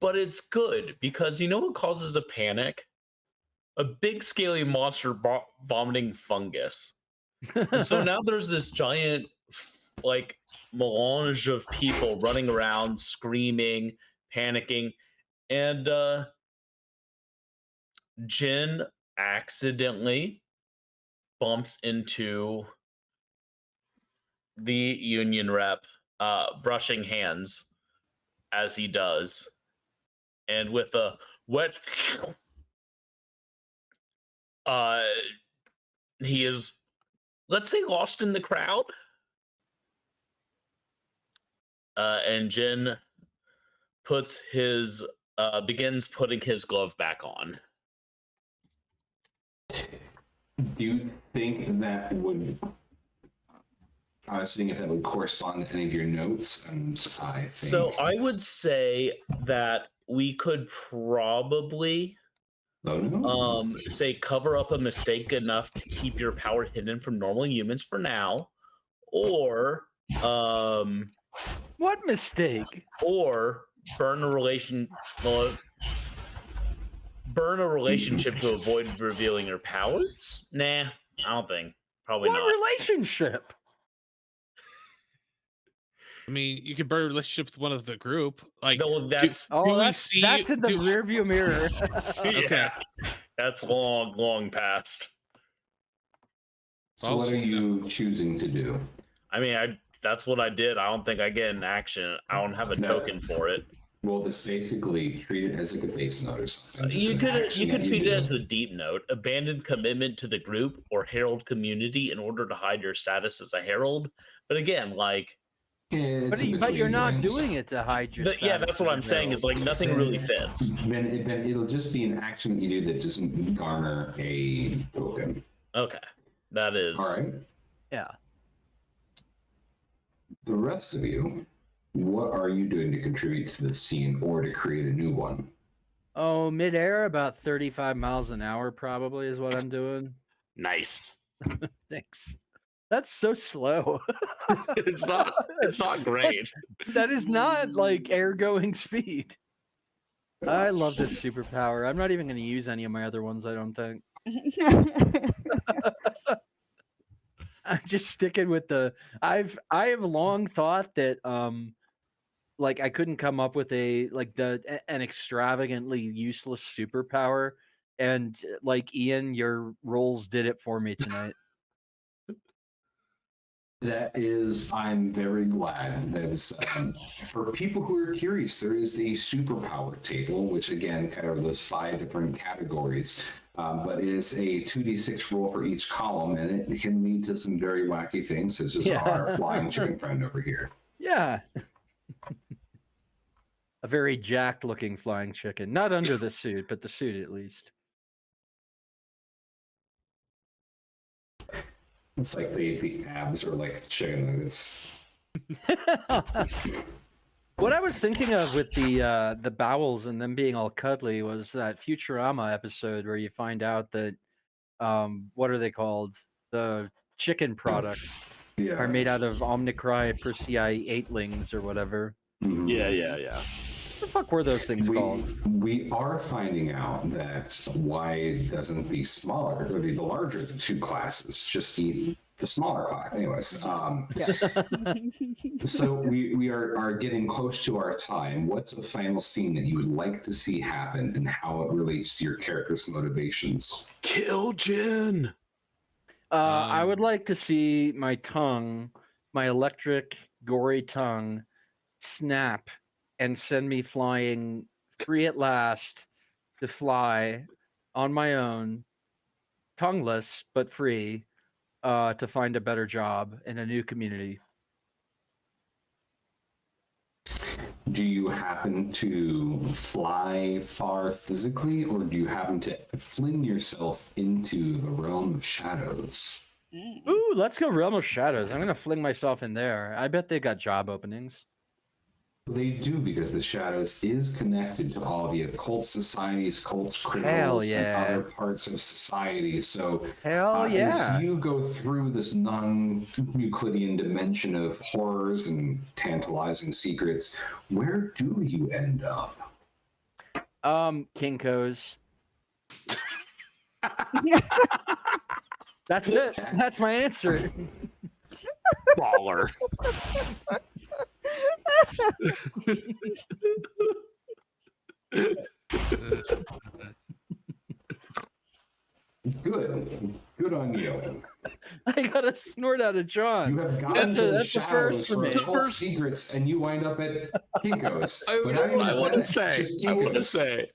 But it's good because you know what causes a panic? A big scaly monster vomiting fungus. And so now there's this giant like melange of people running around screaming, panicking, and Jin accidentally bumps into the union rep, brushing hands as he does, and with a wet he is, let's say, lost in the crowd. And Jin begins putting his glove back on. Do you think that would? I was seeing if that would correspond to any of your notes, and I think. So I would say that we could probably say cover up a mistake enough to keep your power hidden from normal humans for now, or What mistake? or burn a relationship to avoid revealing your powers. Nah, I don't think. Probably What not. relationship? I mean, you could burn a relationship with one of the group. Like, No, that's do Oh, we that's, see? that's in the do- rearview mirror. Okay. That's long past. So what are you choosing to do? I mean, that's what I did. I don't think I get an action. I don't have a No. token for it. Well, this basically treat it as like a base note or something. Just You an could action that treat it do. as a deep note. Abandon commitment to the group or herald community in order to hide your status as a herald. But again, like, Yeah, it's in But you're between not rings. doing it to hide your yeah, status that's what as a I'm saying. Is herald. like nothing really fits. Then it'll just be an action that you do that doesn't garner a token. Okay, that is All right. Yeah. The rest of you, what are you doing to contribute to the scene or to create a new one? Oh, midair, about 35 miles an hour, probably is what I'm doing. Nice. Thanks. That's so slow. It's not great. That is not like air going speed. I love this superpower. I'm not even going to use any of my other ones, I don't think. I'm just sticking with the I have long thought that like I couldn't come up with an extravagantly useless superpower, and like Ian, your roles did it for me tonight. I'm very glad. For people who are curious, there is the superpower table, which again, kind of those 5 different categories. But it is a 2d6 roll for each column, and it can lead to some very wacky things, such as our flying chicken friend over here. Yeah. A very jacked looking flying chicken. Not under the suit, but the suit at least. It's like the abs are like chicken nuggets. What I was thinking of with the bowels and them being all cuddly was that Futurama episode where you find out that what are they called? The chicken product Yeah. are made out of Omnicry Persei 8-lings or whatever. Mhm. Yeah. What the fuck were those things called? We are finding out that why doesn't the smaller or the larger of the 2 classes just eat the smaller class? Anyways, so we are getting close to our time. What's a final scene that you would like to see happen, and how it relates to your character's motivations? Kill Jin. I would like to see my tongue, my electric, gory tongue, snap and send me flying free at last to fly on my own, tongueless but free, to find a better job in a new community. Do you happen to fly far physically, or do you happen to fling yourself into the realm of shadows? Ooh, let's go Realm of Shadows. I'm gonna fling myself in there. I bet they got job openings. They do, because the shadows is connected to all the occult societies, cult criminals, yeah. and other parts of society. So Hell yeah. as you go through this non-Euclidean dimension of horrors and tantalizing secrets, where do you end up? Kinko's. That's it. That's my answer. Baller. Good on you. I got a snort out of John. You have gotten That's some the shadows first for from me. full secrets, and you wind up at Kinko's. I But not even want to that, say, just I want to Kinko's. say,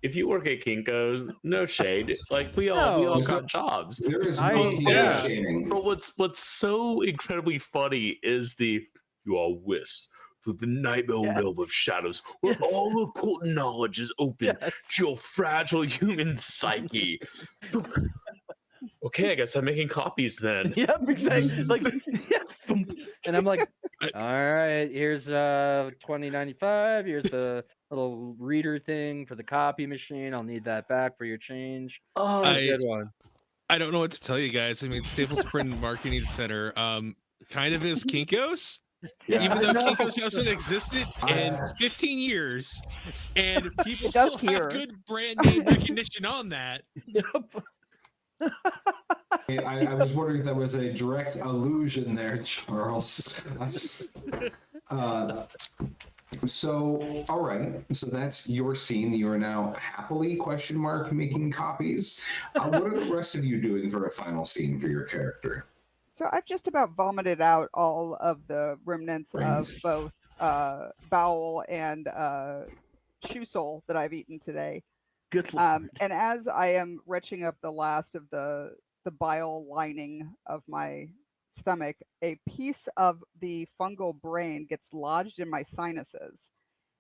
if you work at Kinko's, no shade. Like we all No. got jobs. There is I- no Kinko's yeah. shaming. But what's so incredibly funny is you are whisked through the nightmare realm of shadows, where Yes. all occult knowledge is open Yes. to your fragile human psyche. Okay, I guess I'm making copies then. Yep, exactly. Like, and I'm like, all right, here's 20.95. Here's the little reader thing for the copy machine. I'll need that back for your change. Oh, I- Good one. I don't know what to tell you guys. I mean, Staples Print Marketing Center kind of is Kinko's. Yeah. Even though No. Kinko's hasn't existed in 15 years, and people It does still here. have good brand name recognition on that. Yep. I was wondering if that was a direct allusion there, Charles. So, all right. So that's your scene. You are now happily making copies. What are the rest of you doing for a final scene for your character? So I've just about vomited out all of the remnants Brains. of both bowel and shoe sole that I've eaten today. Good lord. And as I am retching up the last of the bile lining of my stomach, a piece of the fungal brain gets lodged in my sinuses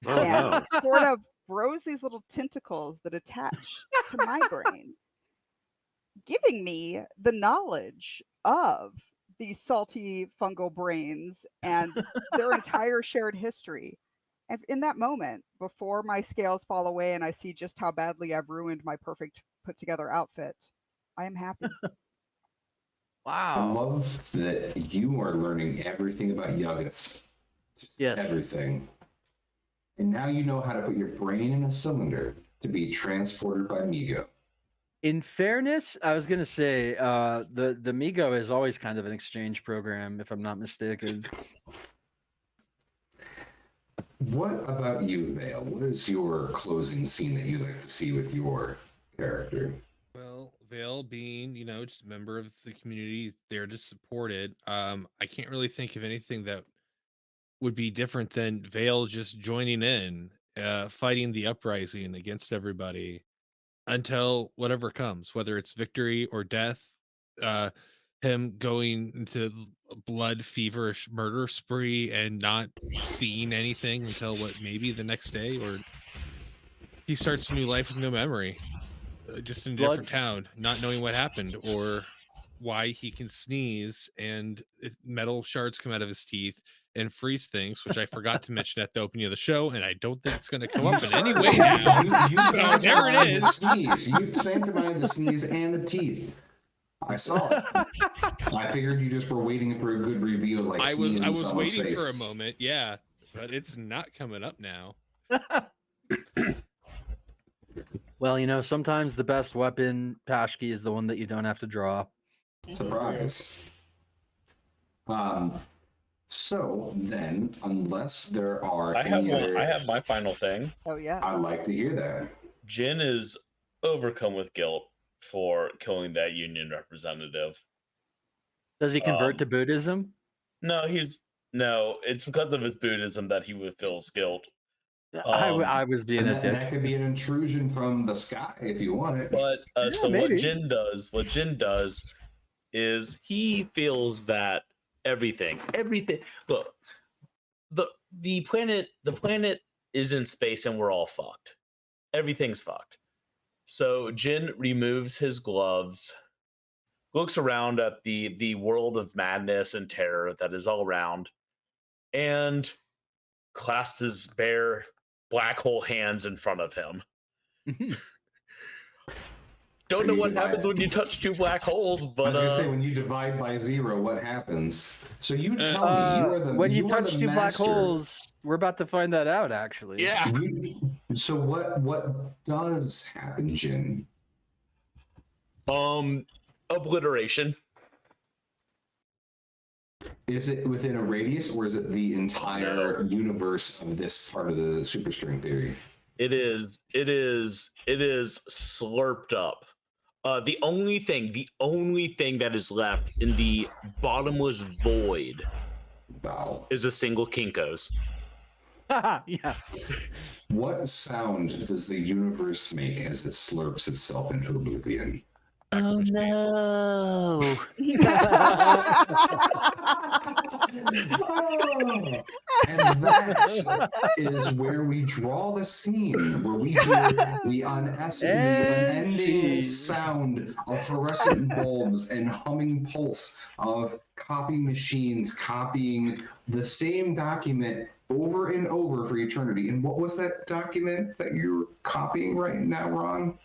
Oh, and no. sort of grows these little tentacles that attach to my brain, giving me the knowledge of these salty fungal brains and their entire shared history. in that moment, before my scales fall away and I see just how badly I've ruined my perfect put together outfit, I am happy. I Wow. love that you are learning everything about Yuggoth. Yes. Everything. And now you know how to put your brain in a cylinder to be transported by Migo. In fairness, I was gonna say the Migo is always kind of an exchange program, if I'm not mistaken. What about you, Vale? What is your closing scene that you like to see with your character? Well, Vale being, just a member of the community there to support it, I can't really think of anything that would be different than Vale just joining in, fighting the uprising against everybody until whatever comes, whether it's victory or death. Uh, him going into a blood feverish murder spree and not seeing anything until maybe the next day, or he starts a new life with no memory, just in a Blood. different town, not knowing what happened or why he can sneeze and metal shards come out of his teeth and freeze things, which I forgot to mention at the opening of the show, and I don't think it's going to come up in any way now. You So there it pantomimed the is. sneeze. You pantomimed the sneeze and the teeth. I saw it. I figured you just were waiting for a good reveal, like I sneeze in was someone's waiting for a face. moment, yeah, but it's not coming up now. Well, sometimes the best weapon, Pashki, is the one that you don't have to draw. Surprise. So then, unless there are I have any one. other, I have my final thing. Oh yes. I'd like to hear that. Jin is overcome with guilt for killing that union representative. Does he convert to Buddhism? No, it's because of his Buddhism that he feels guilt. I was being And a that, dick. that could be an intrusion from the sky if you want it. But so maybe. what Jin does is he feels that everything look, the planet is in space and we're all fucked. Everything's fucked. So Jin removes his gloves, looks around at the world of madness and terror that is all around, and clasps his bare black hole hands in front of him. Don't know what happens when you touch two black holes, I but was gonna say, when you divide by 0, what happens? So you tell me, you are the when you are touch the two black master. holes, we're about to find that out, actually. yeah. So what does happen, Jin? Obliteration. Is it within a radius, or is it the entire universe of this part of the superstring theory? It is slurped up. The only thing that is left in the bottomless void Wow. is a single Kinko's. Yeah. What sound does the universe make as it slurps itself into oblivion? Oh no! Oh, and that is where we draw the scene, where we hear the unending sound of fluorescent bulbs and humming pulse of copying machines copying the same document over and over for eternity. And what was that document that you're copying right now, Ron?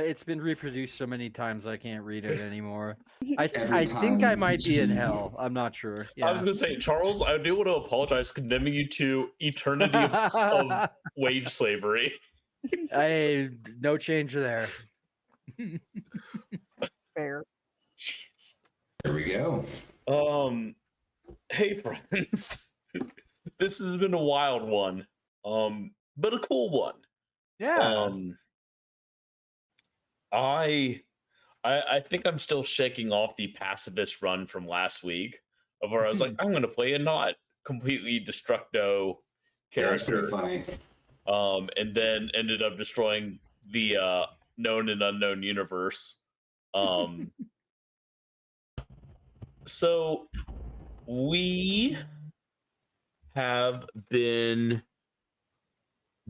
It's been reproduced so many times I can't read it anymore. I Every think I time might be in you- hell. I'm not sure. I was Yeah. gonna say, Charles, I do want to apologize, condemning you to eternity of wage slavery. No change there. Fair. There we go. Hey friends, this has been a wild one, but a cool one. Yeah. I think I'm still shaking off the pacifist run from last week, of where I was like, I'm gonna play a not completely destructo Yeah, it's pretty character, funny. and then ended up destroying the known and unknown universe. So we have been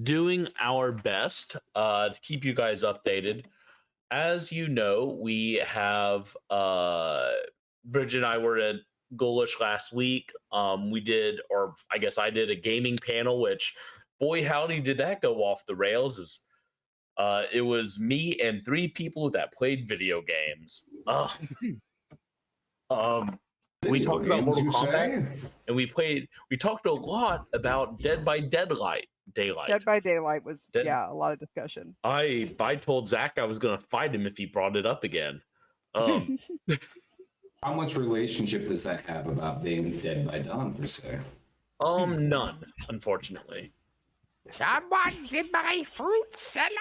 doing our best to keep you guys updated. As you know, we have Bridget and I were goalish last week. We did, or I guess I did, a gaming panel, which, boy howdy, did that go off the rails. It was me and 3 people that played video games. We talked about Mortal Kombat, and we talked a lot about Dead by Daylight. Dead by Daylight was Dead- a lot of discussion. I told Zach I was gonna fight him if he brought it up again. How much relationship does that have about being Dead by Dawn per se? None, unfortunately. Someone's in my fruit salad.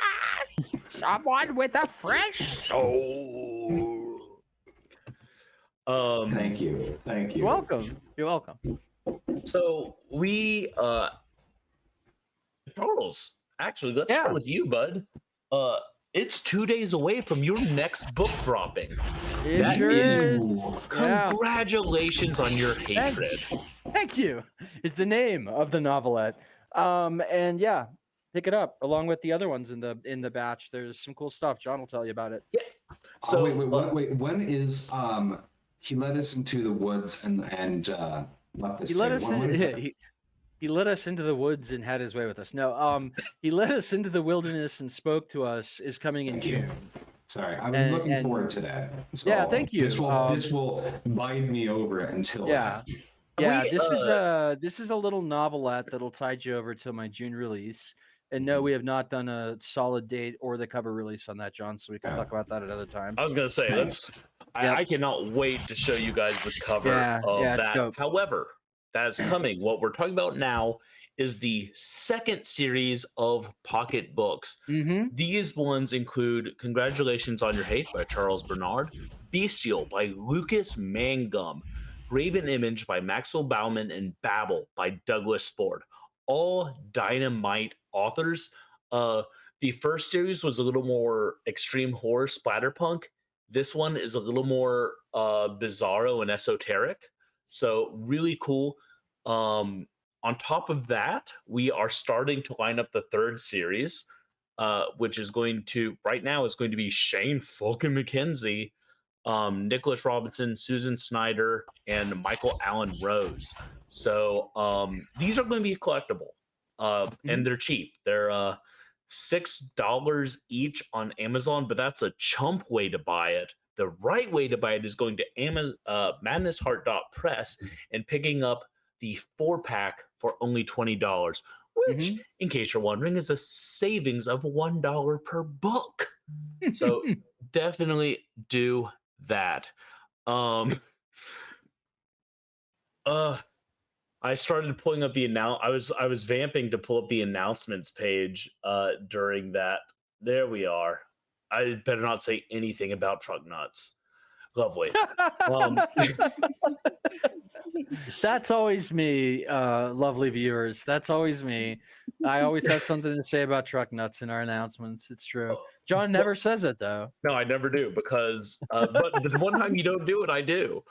Someone with a fresh soul. Thank you. You're welcome. You're welcome. So we Charles, actually, let's start with you, bud. It's 2 days away from your next book dropping. It sure is. Congratulations on your hatred. Thank you. Is the name of the novelette. And yeah, pick it up along with the other ones in the batch. There's some cool stuff. John will tell you about it. Yeah. So wait. When is he led us into the woods and left us? He led us into the woods and had his way with us. No, he led us into the wilderness and spoke to us. Is coming in June. Sorry, I'm looking forward to that. So yeah, thank you. This will bind me over until. Yeah. This is a little novelette that'll tide you over till my June release. And no, we have not done a solid date or the cover release on that, John. So we can talk about that another time. I was gonna say I cannot wait to show you guys the cover of that. Dope. However, that's coming. What we're talking about now is the second series of pocket books. Mm-hmm. These ones include Congratulations on Your Hate by Charles Bernard, Bestial by Lucas Mangum, Graven Image by Maxwell Bauman, and Babel by Douglas Ford. All dynamite authors. The first series was a little more extreme horror splatterpunk. This one is a little more bizarro and esoteric. So really cool. On top of that, we are starting to line up the third series, which is going to be Shane fucking McKenzie, Nicholas Robinson, Susan Snyder, and Michael Allen Rose. So these are going to be collectible, and they're cheap. They're $6 each on Amazon, but that's a chump way to buy it. The right way to buy it is going to madnessheart.press and picking up the 4-pack for only $20, which, in case you're wondering, is a savings of $1 per book. So definitely do that. I started pulling up the I was vamping to pull up the announcements page during that. There we are. I better not say anything about truck nuts. Lovely. That's always me, lovely viewers. That's always me. I always have something to say about truck nuts in our announcements. It's true. John never says it though. No, I never do because but the one time you don't do it, I do.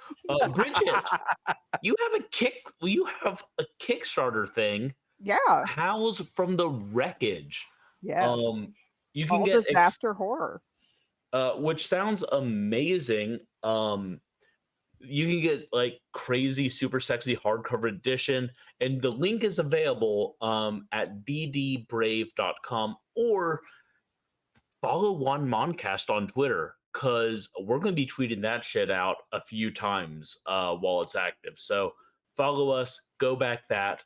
Bridget, you have a Kickstarter thing. Yeah. Howls from the Wreckage. Yes. You can all get disaster horror. Which sounds amazing. You can get like crazy, super sexy hardcover edition, and the link is available at bdbrave.com, or follow Juan Moncast on Twitter, because we're going to be tweeting that shit out a few times while it's active. So follow us, go back that.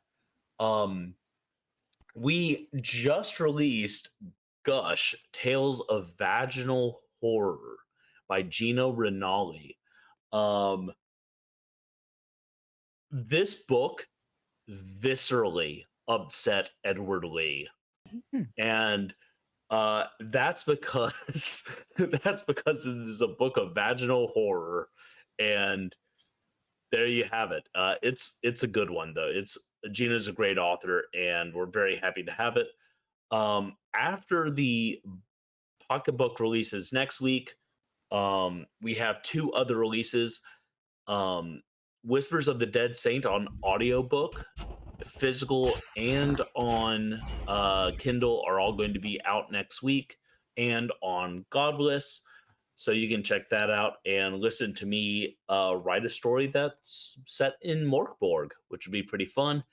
We just released Gush, Tales of Vaginal Horror by Gino Rinaldi. This book viscerally upset Edward Lee. And that's because it is a book of vaginal horror, and there you have it. It's a good one though. Gina's a great author, and we're very happy to have it. After the pocketbook releases next week, we have 2 other releases. Whispers of the Dead Saint on audiobook, physical and on Kindle are all going to be out next week, and on Godless. So you can check that out and listen to me write a story that's set in Morkborg, which would be pretty fun.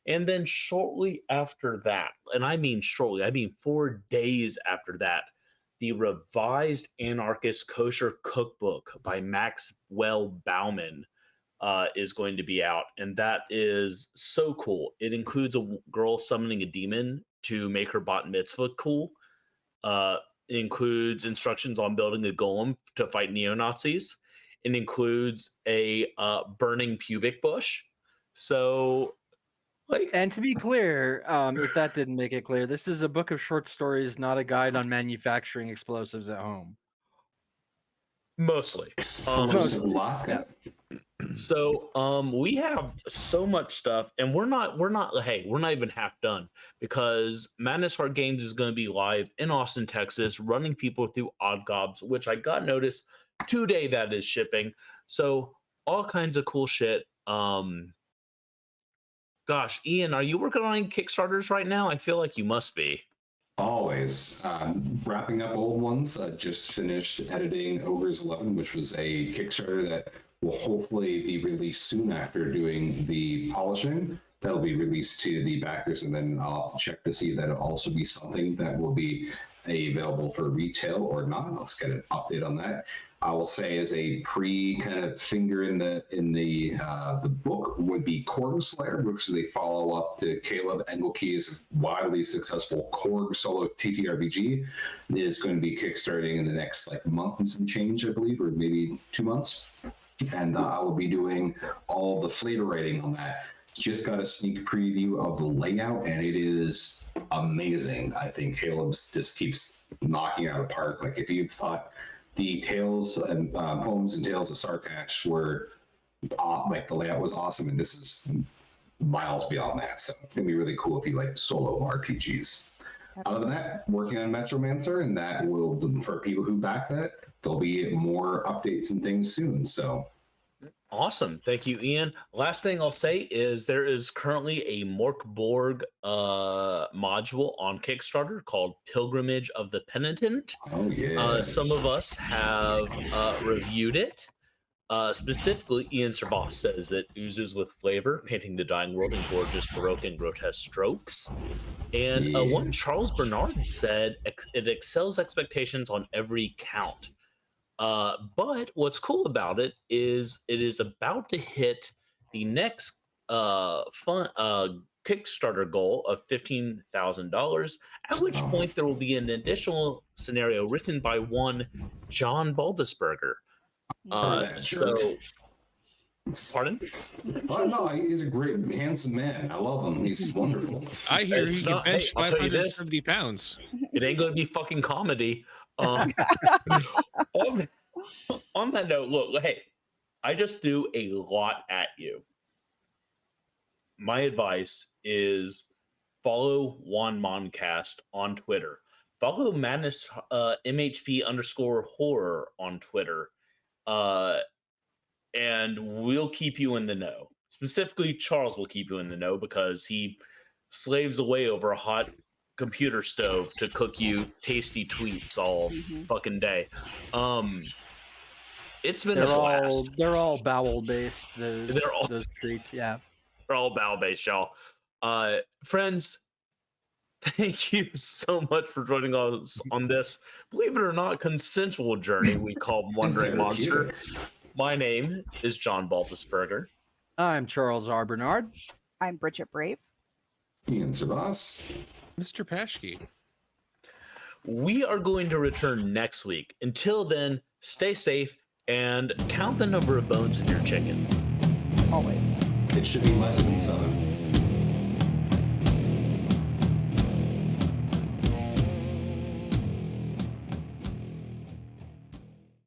And then shortly after that, and I mean shortly, I mean 4 days after that, the revised Anarchist Kosher Cookbook by Maxwell Bauman is going to be out. And that is so cool. It includes a girl summoning a demon to make her bat mitzvah cool. It includes instructions on building a golem to fight neo-Nazis. It includes a burning pubic bush. So, like, And to be clear, if that didn't make it clear, this is a book of short stories, not a guide on manufacturing explosives at home. mostly. Explosive lockup. So we have so much stuff, and we're not even half done, because Madness Heart Games is going to be live in Austin, Texas, running people through Odd Gobs, which I got notice today that is shipping. So all kinds of cool shit. Gosh, Ian, are you working on any Kickstarters right now? I feel like you must be. Always. Wrapping up old ones. Just finished editing Ogres 11, which was a Kickstarter that will hopefully be released soon after doing the polishing. That'll be released to the backers, and then I'll check to see that it'll also be something that will be available for retail or not. Let's get an update on that. I will say, as a pre kind of finger in the book, would be Korg Slayer, which is a follow up to Caleb Engelke's widely successful Korg solo TTRPG. It is going to be kickstarting in the next month and some change, I believe, or maybe 2 months. And I will be doing all the flavor writing on that. Just got a sneak preview of the layout, and it is amazing. I think Caleb's just keeps knocking it out of the park. Like, if you thought the Tales and Poems and Tales of Sarkash were the layout was awesome, and this is miles beyond that. So it's gonna be really cool if you like solo RPGs. Other than that, working on Metromancer, and that will, for people who back that, there'll be more updates and things soon. So Awesome. Thank you, Ian. Last thing I'll say is there is currently a Morkborg module on Kickstarter called Pilgrimage of the Penitent. oh yeah. Some of us have reviewed it. Specifically, Ian Servas says it oozes with flavor, painting the dying world in gorgeous, baroque, and grotesque strokes. And one Charles Bernard said it excels expectations on every count. But what's cool about it is about to hit the next fun Kickstarter goal of $15,000, at which point there will be an additional scenario written by one John Baldisberger. So, pardon? Oh, no, he's a great, handsome man. I love him. He's wonderful. I hear It's he can not- bench hey, I'll tell you this. 570 pounds. It ain't going to be fucking comedy. On that note, look, hey, I just threw a lot at you. My advice is follow Juan Moncast on Twitter. Follow Madness MHP_horror on Twitter. And we'll keep you in the know. Specifically, Charles will keep you in the know because he slaves away over a hot computer stove to cook you tasty tweets all fucking day. It's been a blast. They're all bowel based. Those treats, yeah. They're all bowel based, y'all. Friends, thank you so much for joining us on this, believe it or not, consensual journey we call Wandering Monster. My name is John Baldisberger. I'm Charles R. Bernard. I'm Bridget Brave. Ian Servas. Mr. Paschke. We are going to return next week. Until then, stay safe and count the number of bones in your chicken. Always. It should be less than 7.